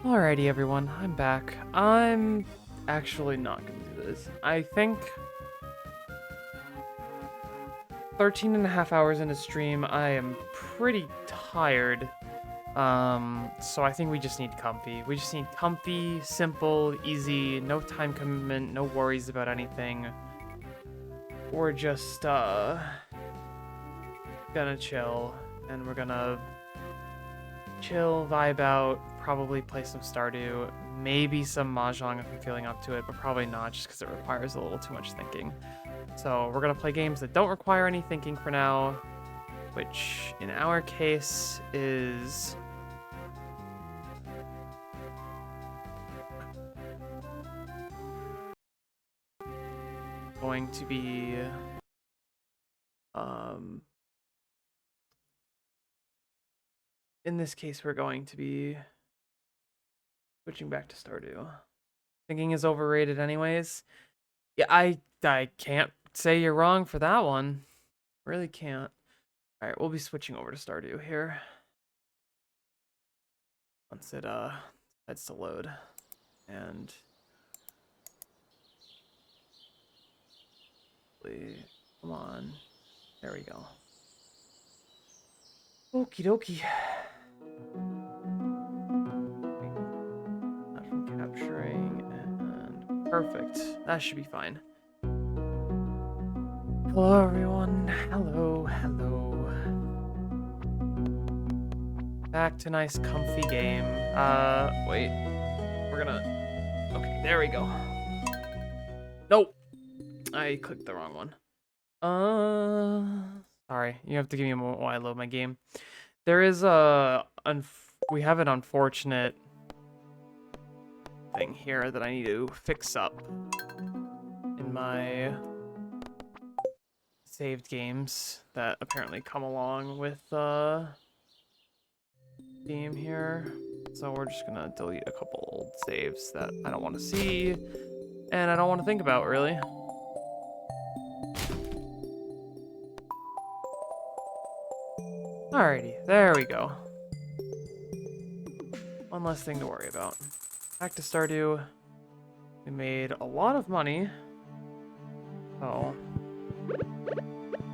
Alrighty, everyone, I'm back. I'm actually not gonna do this. I think 13 and a half hours into stream, I am pretty tired. So I think we just need comfy. We just need comfy, simple, easy, no time commitment, no worries about anything. We're just, gonna chill, and we're gonna chill, vibe out, probably play some Stardew, maybe some Mahjong if I'm feeling up to it, but probably not just because it requires a little too much thinking. So we're gonna play games that don't require any thinking for now, which in our case is going to be in this case we're going to be switching back to Stardew. Thinking is overrated anyways. Yeah, I can't say you're wrong for that one. Really can't. All right, we'll be switching over to Stardew here. Once it starts to load. And come on. There we go. Okie dokie. Not from capturing and perfect. That should be fine. Hello everyone. Hello, hello. Back to nice comfy game. Wait. We're gonna okay, there we go. Nope. I clicked the wrong one. Sorry, you have to give me a moment while I load my game. There is we have an unfortunate thing here that I need to fix up in my saved games that apparently come along with game here. So we're just gonna delete a couple old saves that I don't want to see and I don't want to think about really. Alrighty, there we go. One less thing to worry about. Back to Stardew. We made a lot of money. So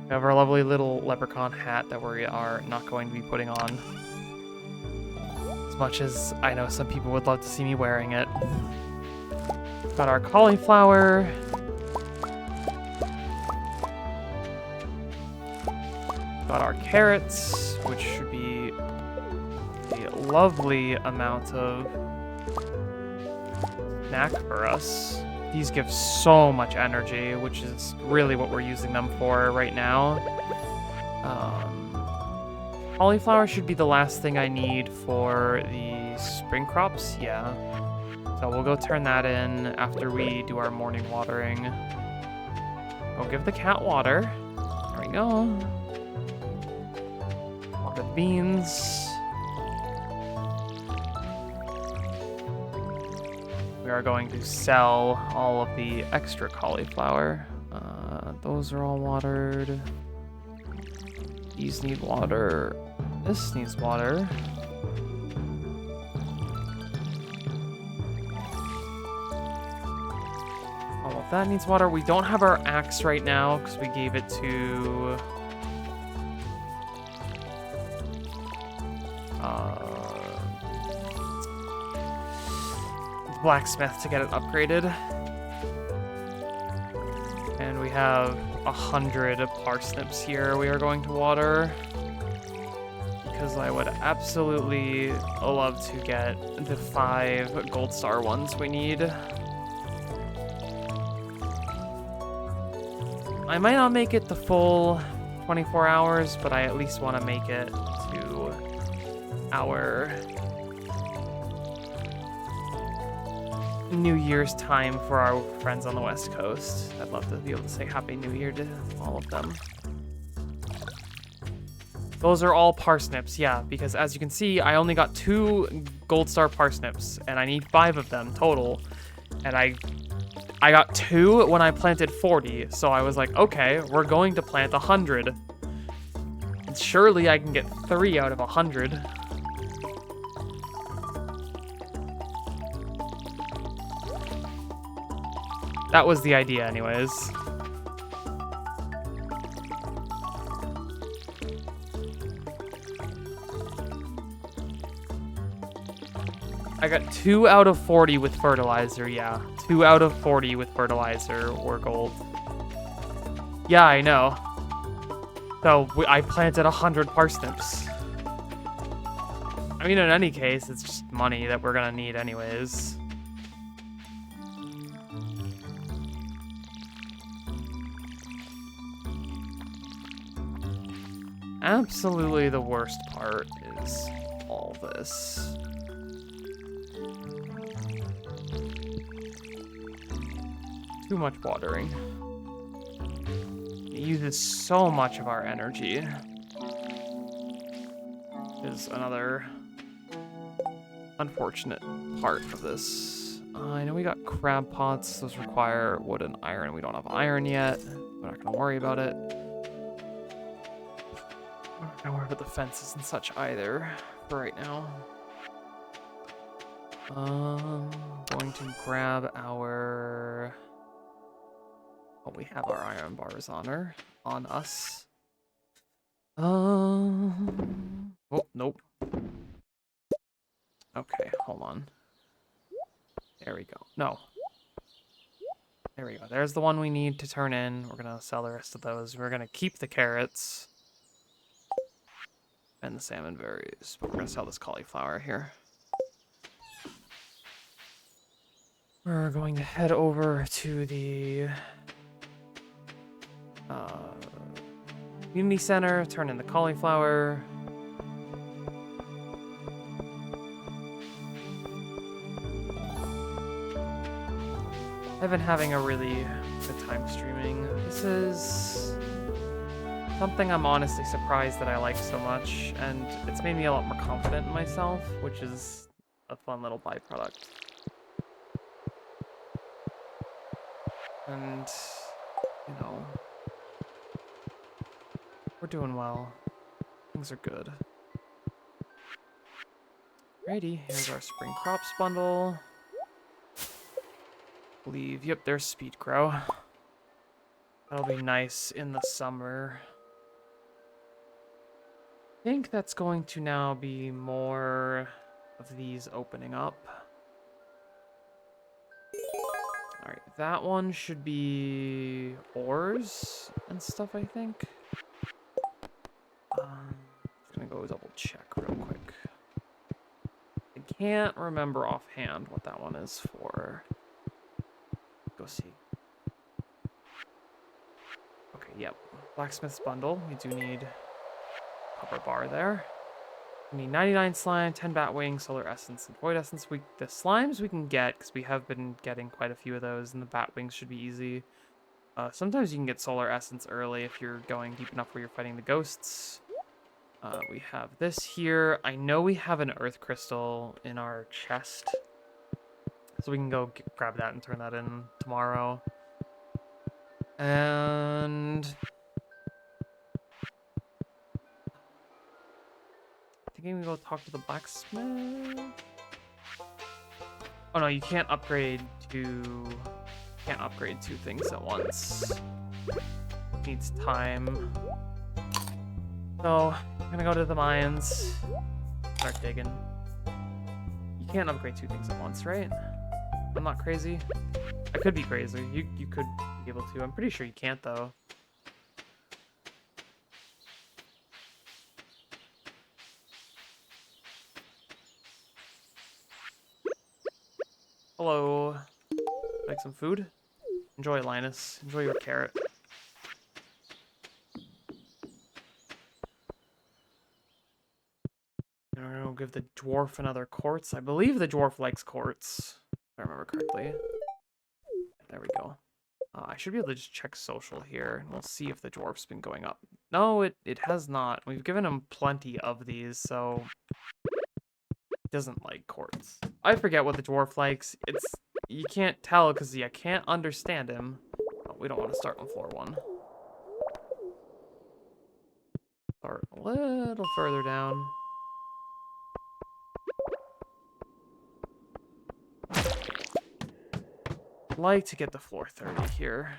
We have our lovely little leprechaun hat that we are not going to be putting on. As much as I know some people would love to see me wearing it. Got our cauliflower. Got our carrots, which should be a lovely amount of snack for us. These give so much energy, which is really what we're using them for right now. Cauliflower should be the last thing I need for the spring crops, yeah. So we'll go turn that in after we do our morning watering. Go give the cat water. There we go. Water the beans. We are going to sell all of the extra cauliflower. Those are all watered. These need water. This needs water. All of that needs water. We don't have our axe right now because we gave it to the blacksmith to get it upgraded. And we have 100 parsnips here we are going to water. Because I would absolutely love to get the 5 gold star ones we need. I might not make it the full 24 hours, but I at least want to make it to our New Year's time for our friends on the West Coast. I'd love to be able to say Happy New Year to all of them. Those are all parsnips, yeah, because as you can see, I only got 2 gold star parsnips, and I need 5 of them total. And I got 2 when I planted 40, so I was like, okay, we're going to plant 100. And surely I can get 3 out of 100. That was the idea anyways. I got 2 out of 40 with fertilizer, yeah. 2 out of 40 with fertilizer or gold. Yeah, I know. So I planted 100 parsnips. I mean, in any case, it's just money that we're gonna need anyways. Absolutely the worst part is all this. Too much watering. It uses so much of our energy. Is another unfortunate part of this. I know we got crab pots. Those require wood and iron. We don't have iron yet. We're not gonna worry about it. We're not gonna worry about the fences and such either for right now. Going to grab our... Oh, we have our iron bars on us. Oh, nope. Okay, hold on. There we go. No. There we go. There's the one we need to turn in. We're gonna sell the rest of those. We're gonna keep the carrots and the salmon berries, but we're gonna sell this cauliflower here. We're going to head over to the community center, turn in the cauliflower. I've been having a really good time streaming. This is something I'm honestly surprised that I like so much, and it's made me a lot more confident in myself, which is a fun little byproduct. And, you know, we're doing well. Things are good. Alrighty, here's our spring crops bundle. Yep, there's speed grow. That'll be nice in the summer. think that's going to now be more of these opening up. Alright, that one should be ores and stuff, I think. Just gonna go double check real quick. I can't remember offhand what that one is for. Go see. Okay, yep. Blacksmith's bundle. We do need copper bar there. We need 99 slime, 10 bat wings, solar essence, and void essence. The slimes we can get because we have been getting quite a few of those, and the bat wings should be easy. Sometimes you can get solar essence early if you're going deep enough where you're fighting the ghosts. We have this here. I know we have an earth crystal in our chest, so we can go grab that and turn that in tomorrow. And I think I'm gonna go talk to the blacksmith. Oh no, you can't upgrade two things at once. It needs time. So I'm gonna go to the mines, start digging. You can't upgrade two things at once, right? I'm not crazy. I could be crazy. You could be able to. I'm pretty sure you can't though. Hello. Like some food? Enjoy, Linus. Enjoy your carrot. I'm gonna give the dwarf another quartz. I believe the dwarf likes quartz, if I remember correctly. There we go. I should be able to just check social here, and we'll see if the dwarf's been going up. No, it has not. We've given him plenty of these, so he doesn't like quartz. I forget what the dwarf likes. You can't tell because I can't understand him. Oh, we don't want to start on floor 1. Start a little further down. Like to get to floor 30 here.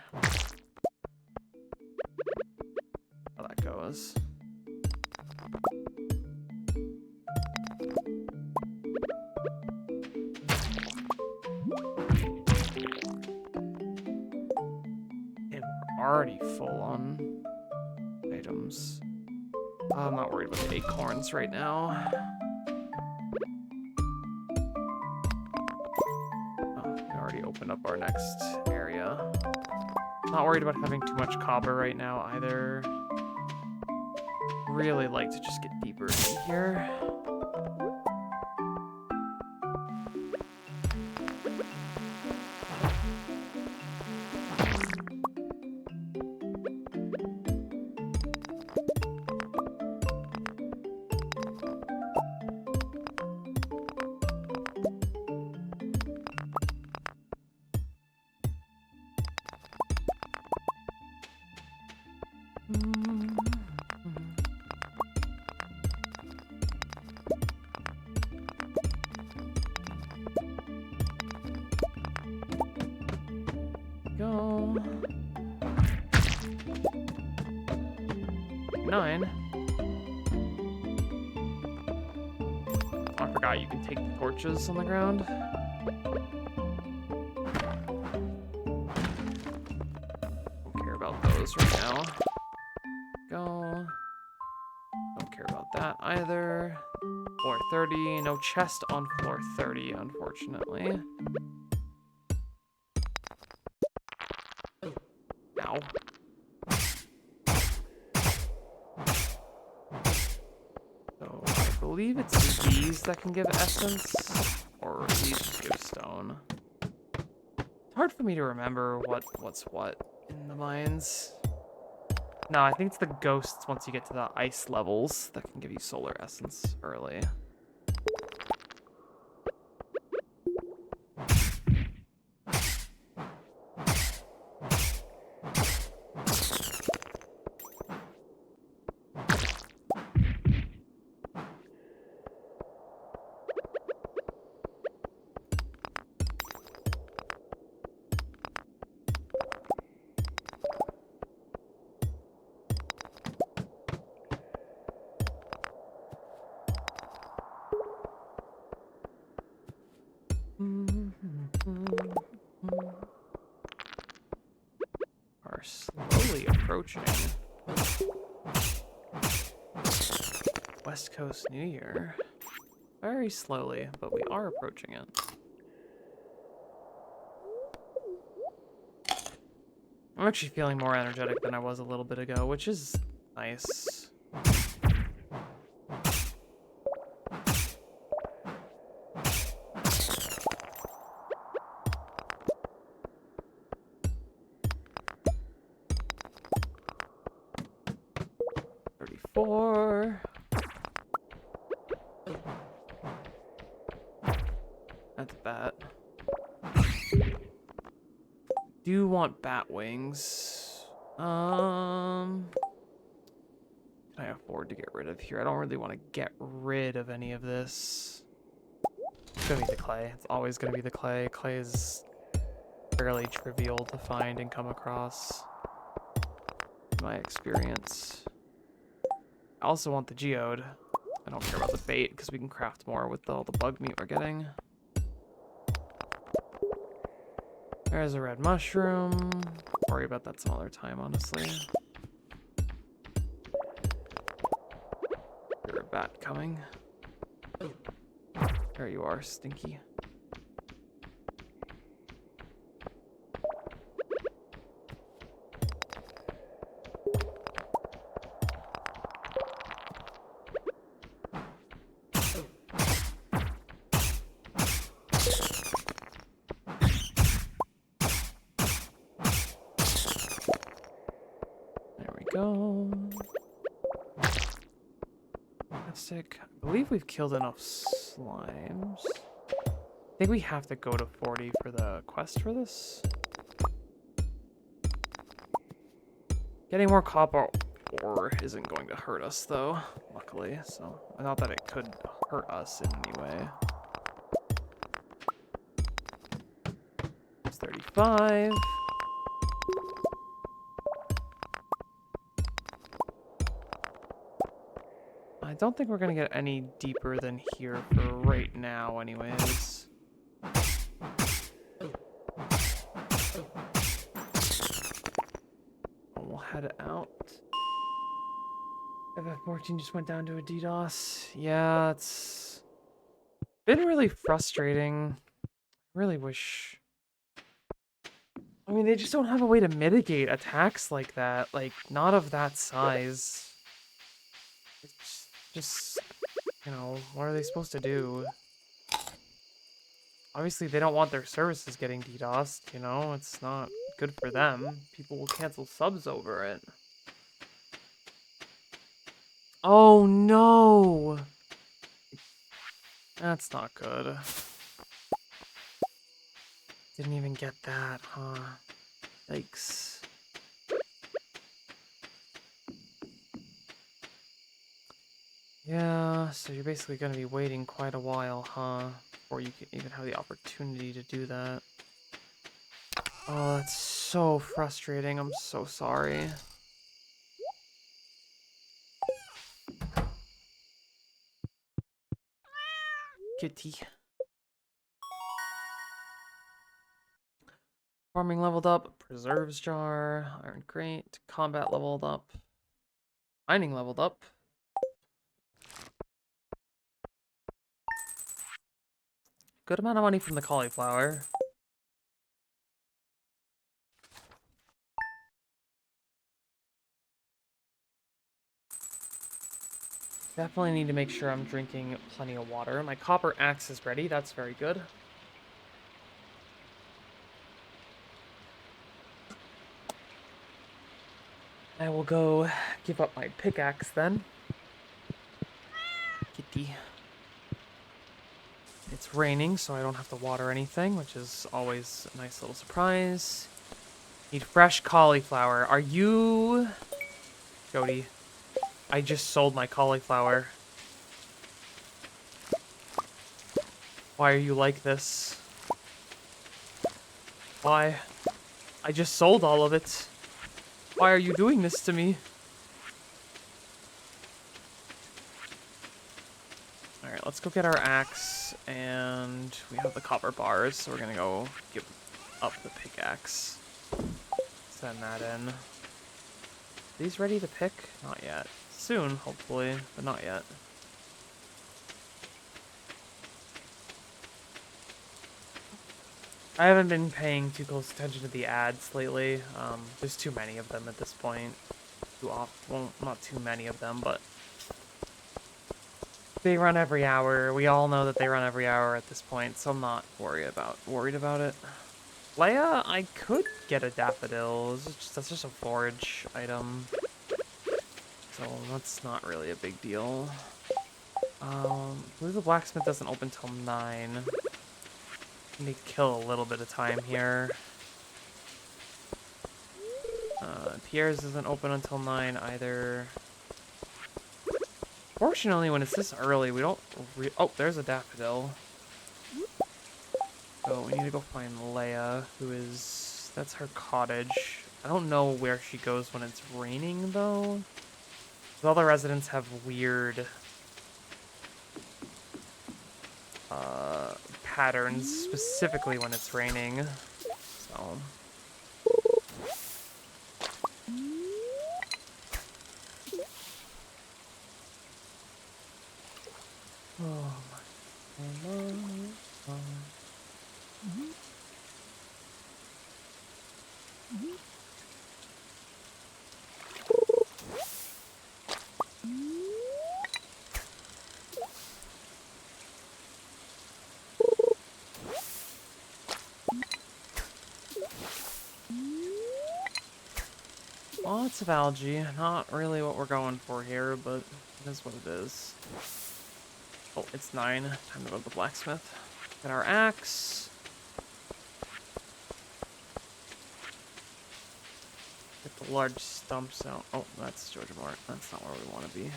How that goes. And we're already full on items. I'm not worried about the acorns right now. Open up our next area. Not worried about having too much copper right now either. Really like to just get deeper in here. Go. 9. Oh, I forgot you can take the torches on the ground. Don't care about those right now. Go. Don't care about that either. Floor 30. No chest on floor 30, unfortunately. Ow. So I believe it's these that can give essence, or these just give stone. It's hard for me to remember what's what in the mines. No, I think it's the ghosts once you get to the ice levels that can give you solar essence early. slowly approaching West Coast New Year. Very slowly, but we are approaching it. I'm actually feeling more energetic than I was a little bit ago, which is nice. That's a bat. Do want bat wings. Can I afford to get rid of here? I don't really want to get rid of any of this. It's gonna be the clay. It's always gonna be the clay. Clay is fairly trivial to find and come across, in my experience. I also want the geode. I don't care about the bait because we can craft more with all the bug meat we're getting. There's a red mushroom. Worry about that some other time, honestly. You're a bat coming. There you are, Stinky. Go. Plastic. I believe we've killed enough slimes. I think we have to go to 40 for the quest for this. Getting more copper ore isn't going to hurt us though, luckily. So not that it could hurt us in any way. It's 35. I don't think we're gonna get any deeper than here for right now anyways. We'll head out. FF14 just went down to a DDoS. Yeah, it's been really frustrating. I really wish... I mean, they just don't have a way to mitigate attacks like that. Like, not of that size. It's just, you know, what are they supposed to do? Obviously, they don't want their services getting DDoSed, you know? It's not good for them. People will cancel subs over it. Oh, no! That's not good. Didn't even get that, huh? Yikes. Yeah, so you're basically going to be waiting quite a while, huh? Before you can even have the opportunity to do that. Oh, that's so frustrating. I'm so sorry. Kitty. Farming leveled up. Preserves jar. Iron crate. Combat leveled up. Mining leveled up. Good amount of money from the cauliflower. Definitely need to make sure I'm drinking plenty of water. My copper axe is ready. That's very good. I will go give up my pickaxe then. Kitty. It's raining, so I don't have to water anything, which is always a nice little surprise. Need fresh cauliflower. Are you... Jody, I just sold my cauliflower. Why are you like this? Why? I just sold all of it. Why are you doing this to me? Alright, let's go get our axe, and we have the copper bars, so we're gonna go give up the pickaxe. Send that in. These ready to pick? Not yet. Soon, hopefully, but not yet. I haven't been paying too close attention to the ads lately. There's too many of them at this point. Too often, well, not too many of them, but they run every hour. We all know that they run every hour at this point, so I'm not worried about it. Leia, I could get a daffodil. That's just a forage item, so that's not really a big deal. I believe the blacksmith doesn't open till 9. Need to kill a little bit of time here. Pierre's isn't open until 9 either. Fortunately, when it's this early, we don't oh, there's a daffodil. So we need to go find Leia, that's her cottage. I don't know where she goes when it's raining, though. All the residents have weird patterns, specifically when it's raining. So... oh my. Lots of algae. Not really what we're going for here, but it is what it is. Oh, it's 9. Time to go to the blacksmith. Get our axe. Get the large stumps out. Oh, that's Georgia Mart. That's not where we want to be.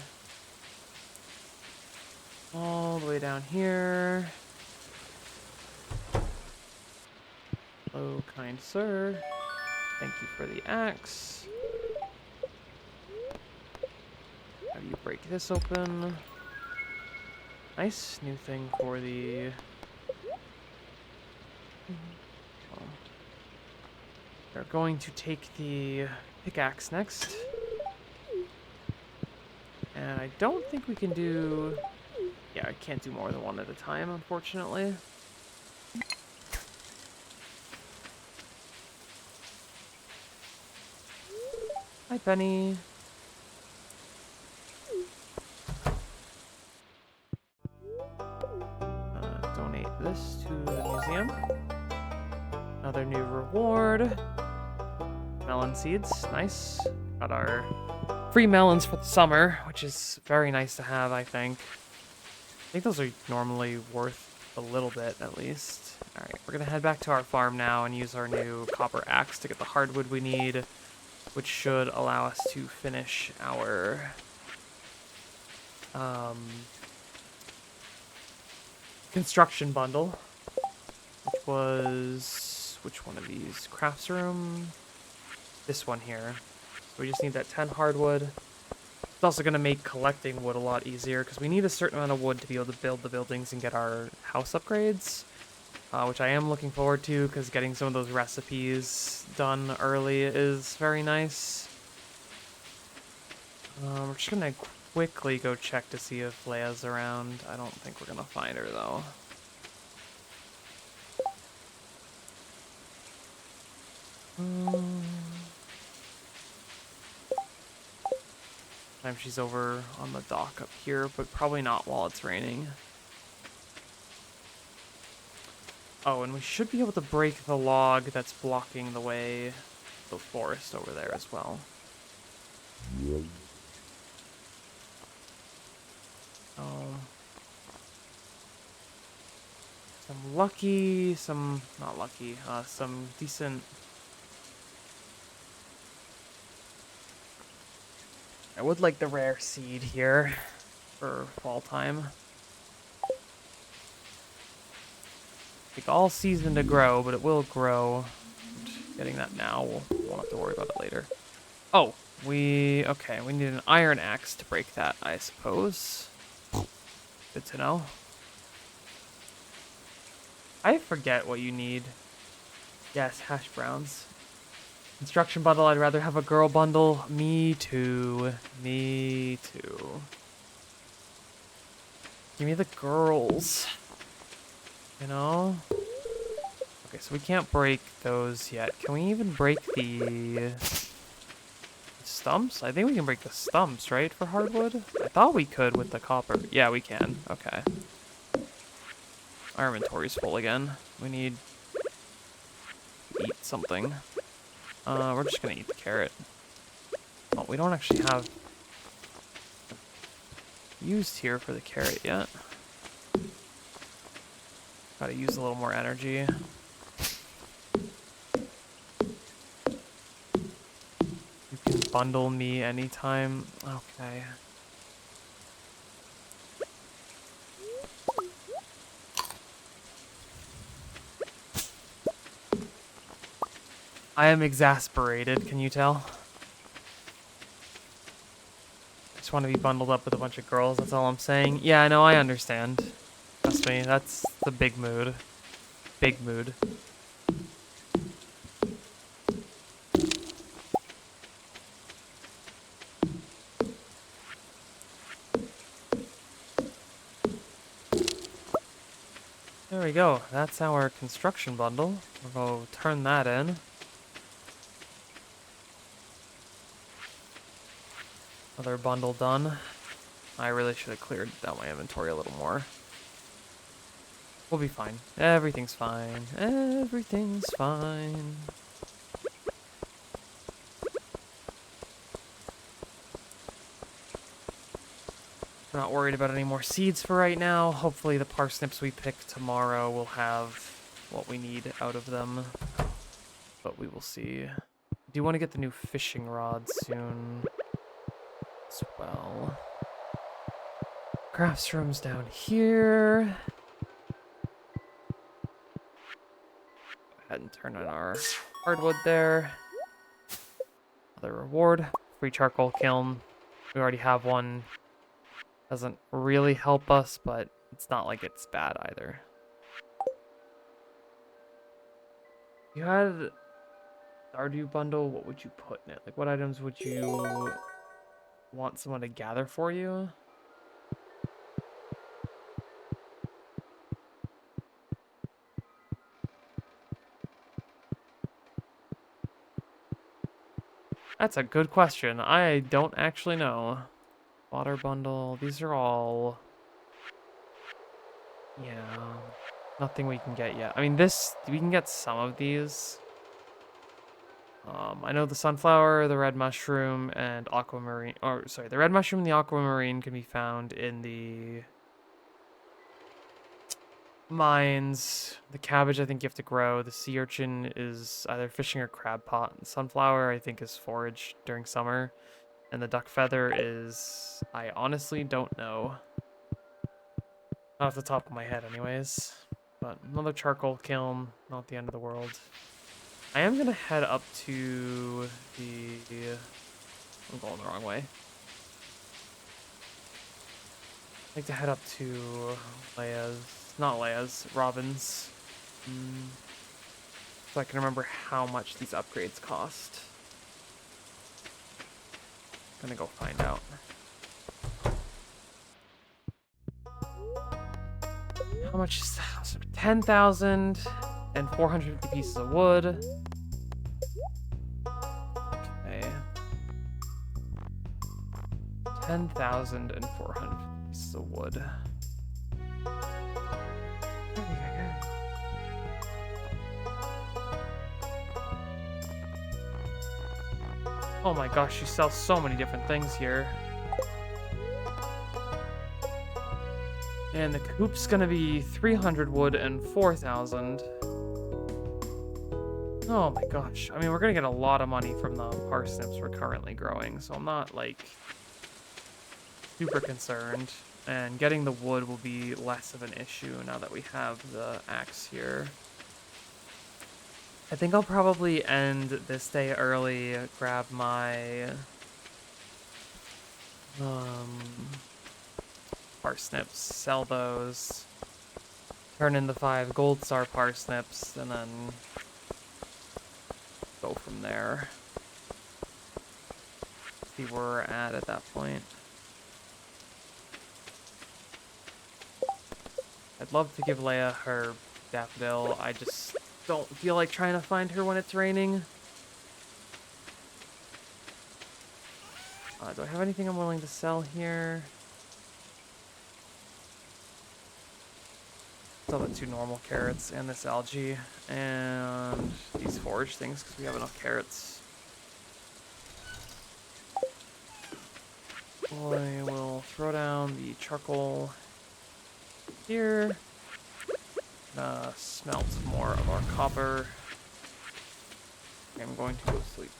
All the way down here. Hello, kind sir. Thank you for the axe. Have you break this open? Nice new thing for the... well, they're going to take the pickaxe next. And I don't think we can do... yeah, I can't do more than one at a time, unfortunately. Hi, Penny. Donate this to the museum. Another new reward. Melon seeds, nice. Got our free melons for the summer, which is very nice to have, I think. I think those are normally worth a little bit, at least. Alright, we're gonna head back to our farm now and use our new copper axe to get the hardwood we need, which should allow us to finish our construction bundle, which was, which one of these? Crafts room? This one here. So we just need that 10 hardwood. It's also going to make collecting wood a lot easier, because we need a certain amount of wood to be able to build the buildings and get our house upgrades, which I am looking forward to, because getting some of those recipes done early is very nice. We're just going to quickly go check to see if Leia's around. I don't think we're going to find her, though. Time she's over on the dock up here, but probably not while it's raining. Oh, and we should be able to break the log that's blocking the way to the forest over there as well. Oh. Some lucky, some not lucky, some decent... I would like the rare seed here for fall time. Take all season to grow, but it will grow. Getting that now, we'll won't have to worry about it later. Oh, okay, we need an iron axe to break that, I suppose. Good to know. I forget what you need. Yes, hash browns. Construction bundle, I'd rather have a girl bundle. Me too. Me too. Give me the girls. You know? Okay, so we can't break those yet. Can we even break the stumps? I think we can break the stumps, right, for hardwood? I thought we could with the copper. Yeah, we can. Okay. Our inventory's full again. We need to eat something. We're just gonna eat the carrot. Oh, we don't actually have used here for the carrot yet. Gotta use a little more energy. You can bundle me anytime. Okay. I am exasperated, can you tell? I just want to be bundled up with a bunch of girls, that's all I'm saying. Yeah, I know, I understand. Trust me, that's the big mood. Big mood. There we go. That's our construction bundle. We'll go turn that in. Another bundle done. I really should have cleared out my inventory a little more. We'll be fine. Everything's fine. Everything's fine. We're not worried about any more seeds for right now. Hopefully the parsnips we pick tomorrow will have what we need out of them. But we will see. I do want to get the new fishing rod soon as well. Crafts room's down here. Go ahead and turn on our hardwood there. Another reward. Free charcoal kiln. We already have one. Doesn't really help us, but it's not like it's bad either. If you had Stardew bundle, what would you put in it? Like, what items would you want someone to gather for you? That's a good question. I don't actually know. Water bundle. These are all... Yeah. Nothing we can get yet. I mean, we can get some of these. I know the sunflower, the red mushroom, and aquamarine... Or, sorry, the red mushroom and the aquamarine can be found in the mines. The cabbage, I think you have to grow. The sea urchin is either fishing or crab pot. The sunflower, I think, is foraged during summer. And the duck feather is... I honestly don't know. Not off the top of my head anyways. But another charcoal kiln, not the end of the world. I am gonna head up to the... I'm going the wrong way. I'd like to head up to Leia's... Not Leia's, Robin's. So I can remember how much these upgrades cost. Gonna go find out. How much is that? So 10,000 and 450 pieces of wood. Okay. 10,000 and 400 pieces of wood. Oh my gosh, you sell so many different things here. And the coop's gonna be 300 wood and 4,000. Oh my gosh. I mean, we're gonna get a lot of money from the parsnips we're currently growing, so I'm not, like, super concerned. And getting the wood will be less of an issue now that we have the axe here. I think I'll probably end this day early, grab my parsnips, sell those, turn in the 5 gold star parsnips, and then go go from there. See where we're at that point. I'd love to give Leia her daffodil. I just don't feel like trying to find her when it's raining. Do I have anything I'm willing to sell here? Sell the 2 normal carrots and this algae and these forage things because we have enough carrots. I will throw down the charcoal here. Smelt more of our copper. I'm going to go sleep.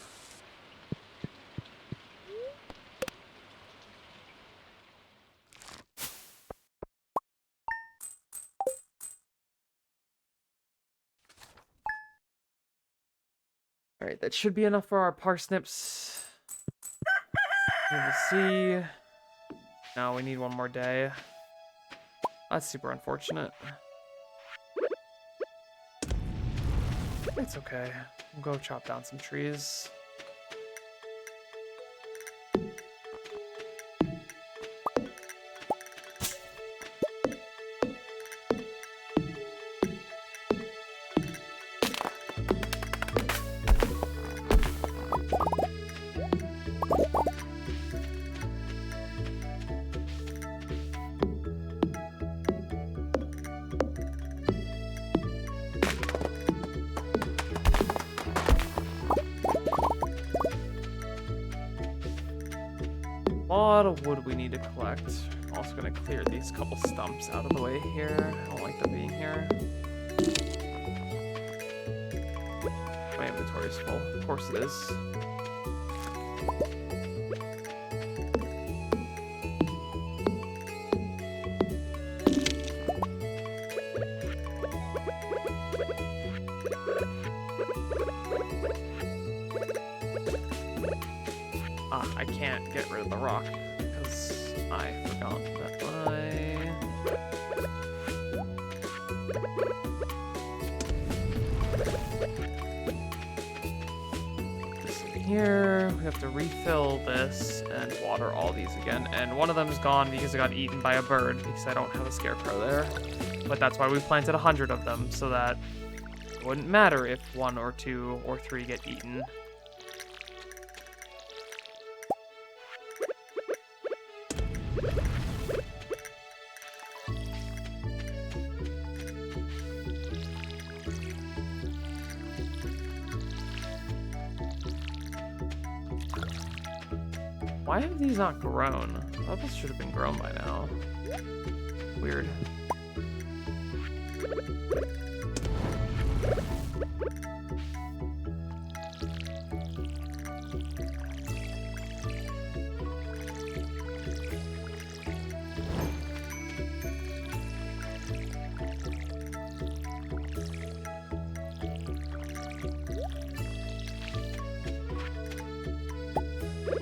Alright, that should be enough for our parsnips. We'll see. No, we need one more day. That's super unfortunate. It's okay. We'll go chop down some trees. A lot of wood we need to collect. Also gonna clear these couple stumps out of the way here. I don't like them being here. My inventory's full. Of course it is. I can't get rid of the rock because I forgot that this in here. We have to refill this and water all these again. And one of them is gone because it got eaten by a bird because I don't have a scarecrow there. But that's why we planted 100 of them so that it wouldn't matter if 1 or 2 or 3 get eaten. Why have these not grown? I thought this should have been grown by now. Weird.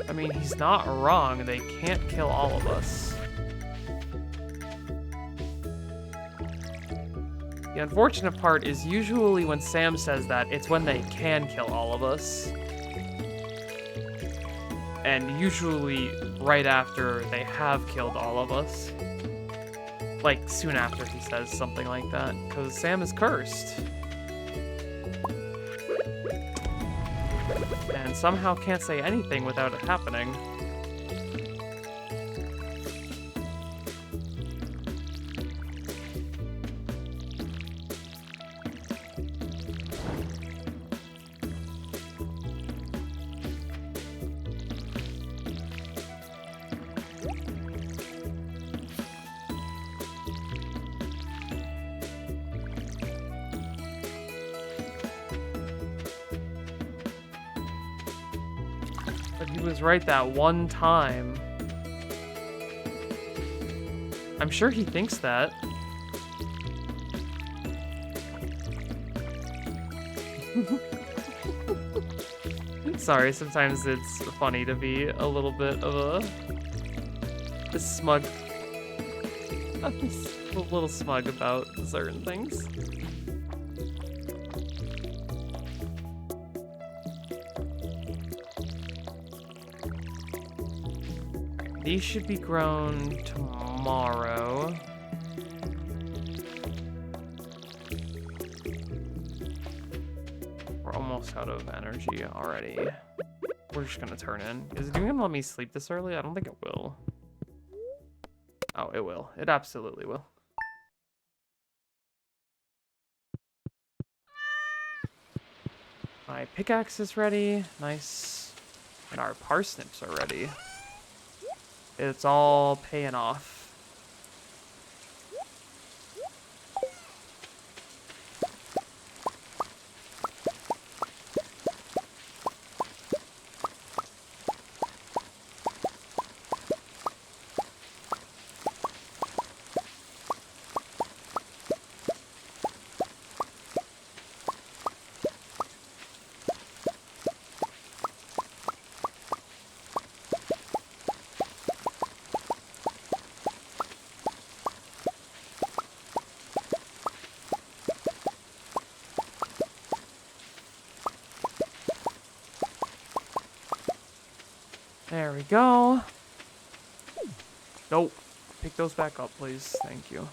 I mean, he's not wrong. They can't kill all of us. The unfortunate part is usually when Sam says that, it's when they can kill all of us. And usually right after they have killed all of us. Like, soon after he says something like that. Because Sam is cursed. And somehow can't say anything without it happening. But he was right that one time. I'm sure he thinks that. Sorry, sometimes it's funny to be a little bit of a smug. I'm just a little smug about certain things. these should be grown tomorrow. We're almost out of energy already. We're just gonna turn in. Is it even gonna let me sleep this early? I don't think it will. Oh, it will. It absolutely will. My pickaxe is ready. Nice. And our parsnips are ready. It's all paying off. There we go. Nope. Pick those back up, please. Thank you.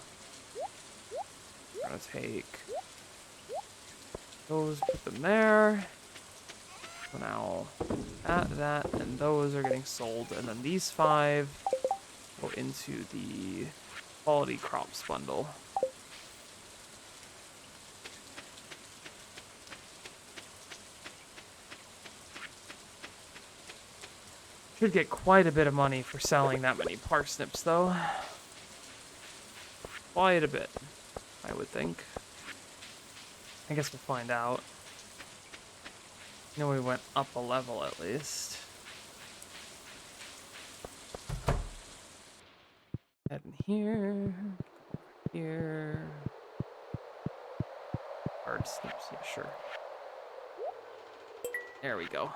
I'm gonna take those, put them there. So now that, and those are getting sold. And then these 5 go into the quality crops bundle. Should get quite a bit of money for selling that many parsnips, though. Quite a bit, I would think. I guess we'll find out. We went up a level at least. Head in here. Here. Parsnips, yeah, sure. There we go.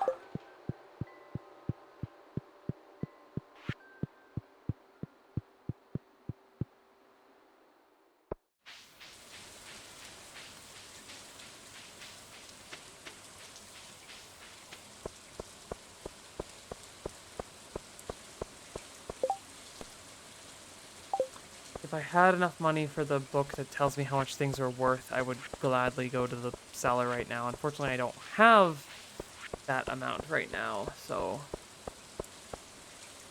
If I had enough money for the book that tells me how much things are worth, I would gladly go to the seller right now. Unfortunately, I don't have that amount right now, so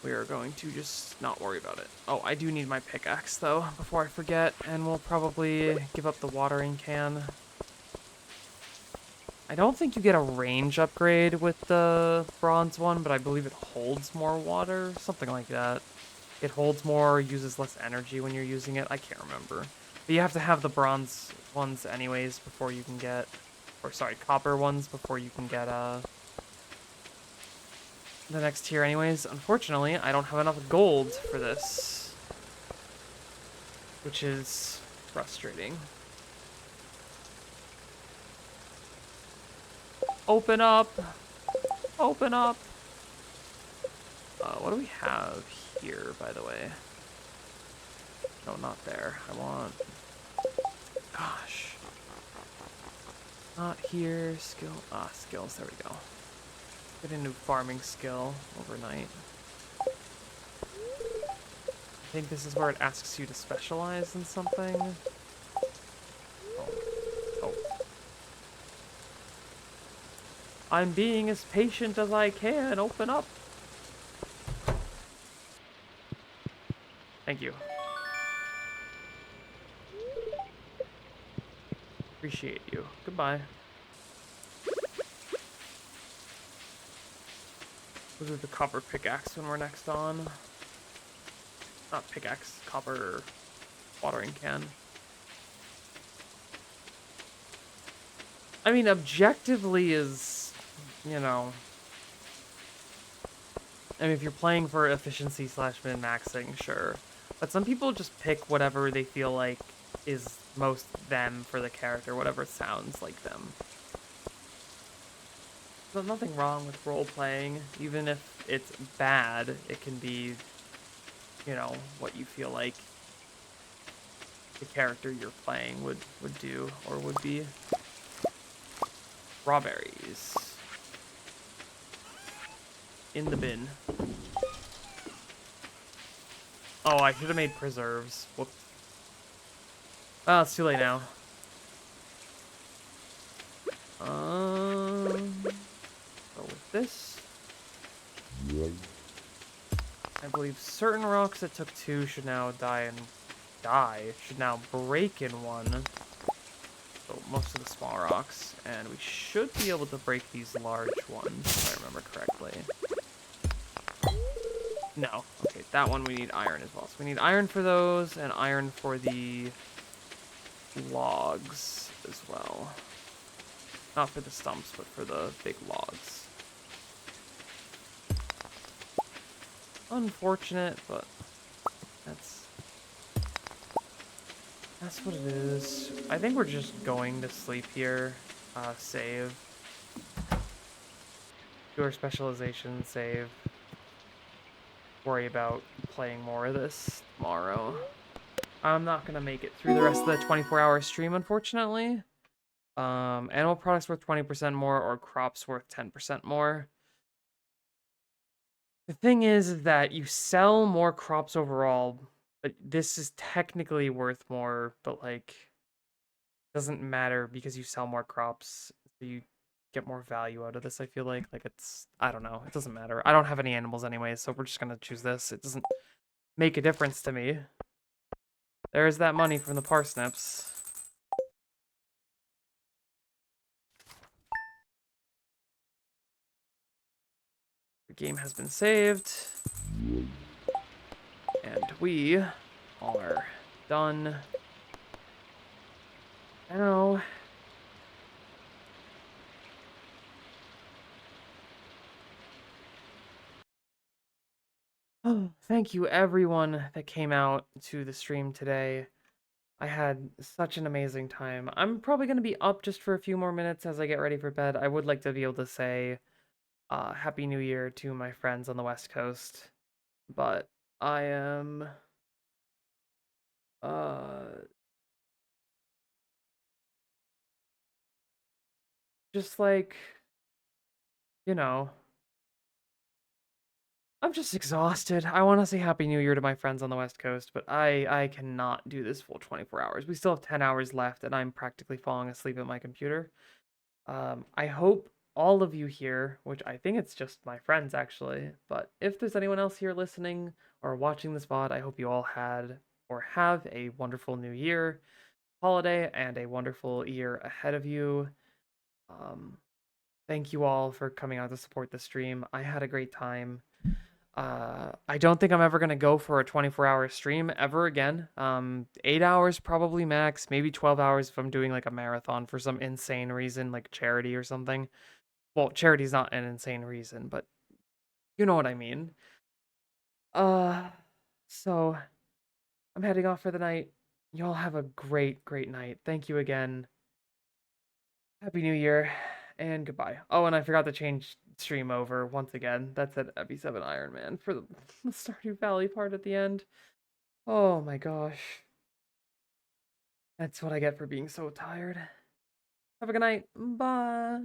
we are going to just not worry about it. Oh, I do need my pickaxe, though, before I forget, and we'll probably give up the watering can. I don't think you get a range upgrade with the bronze one, but I believe it holds more water, something like that. It holds more, uses less energy when you're using it. I can't remember. But you have to have the bronze ones anyways before you can get... Or, sorry, copper ones before you can get, the next tier anyways. Unfortunately, I don't have enough gold for this. Which is frustrating. Open up! Open up! What do we have here, by the way? No, not there. I want... Gosh. Not here. Skill. Ah, skills. There we go. Get a new farming skill overnight. I think this is where it asks you to specialize in something. Oh. I'm being as patient as I can. Open up. Thank you. Appreciate you. Goodbye. We'll do the copper pickaxe when we're next on. Not pickaxe, copper watering can. I mean, objectively is, you know... I mean, if you're playing for efficiency / min-maxing, sure. But some people just pick whatever they feel like is most them for the character, whatever sounds like them. There's nothing wrong with role-playing. Even if it's bad, it can be, you know, what you feel like the character you're playing would do or would be. Strawberries. In the bin. Oh, I should have made preserves. Whoops. Oh, it's too late now. Go with this. I believe certain rocks that took 2 should now should now break in 1. So most of the small rocks, and we should be able to break these large ones, if I remember correctly. No. Okay, that one we need iron as well. So we need iron for those, and iron for the logs as well. Not for the stumps, but for the big logs. Unfortunate, but that's what it is. I think we're just going to sleep here, save. Do our specialization, save. Worry about playing more of this tomorrow. I'm not gonna make it through the rest of the 24-hour stream, unfortunately. Animal products worth 20% more, or crops worth 10% more. The thing is that you sell more crops overall, but this is technically worth more, but like, doesn't matter because you sell more crops, so you get more value out of this, I feel like. Like, it's, I don't know, it doesn't matter. I don't have any animals anyway, so we're just gonna choose this. It doesn't make a difference to me. There's that money from the parsnips. The game has been saved. And we are done. I know. Oh, thank you everyone that came out to the stream today. I had such an amazing time. I'm probably going to be up just for a few more minutes as I get ready for bed. I would like to be able to say Happy New Year to my friends on the West Coast, but I am just like, you know, I'm just exhausted. I want to say Happy New Year to my friends on the West Coast, but I cannot do this full 24 hours. We still have 10 hours left, and I'm practically falling asleep at my computer. I hope all of you here, which I think it's just my friends actually, but if there's anyone else here listening or watching this VOD, I hope you all had or have a wonderful New Year holiday and a wonderful year ahead of you. Thank you all for coming out to support the stream. I had a great time. I don't think I'm ever gonna go for a 24-hour stream ever again. 8 hours probably max, maybe 12 hours if I'm doing like a marathon for some insane reason, like charity or something. Well, charity's not an insane reason, but you know what I mean. So I'm heading off for the night. Y'all have a great, great night. Thank you again. Happy New Year, and goodbye. Oh, and I forgot to change stream over once again. That's at Epi7 Iron Man for the Stardew Valley part at the end. Oh my gosh. That's what I get for being so tired. Have a good night. Bye.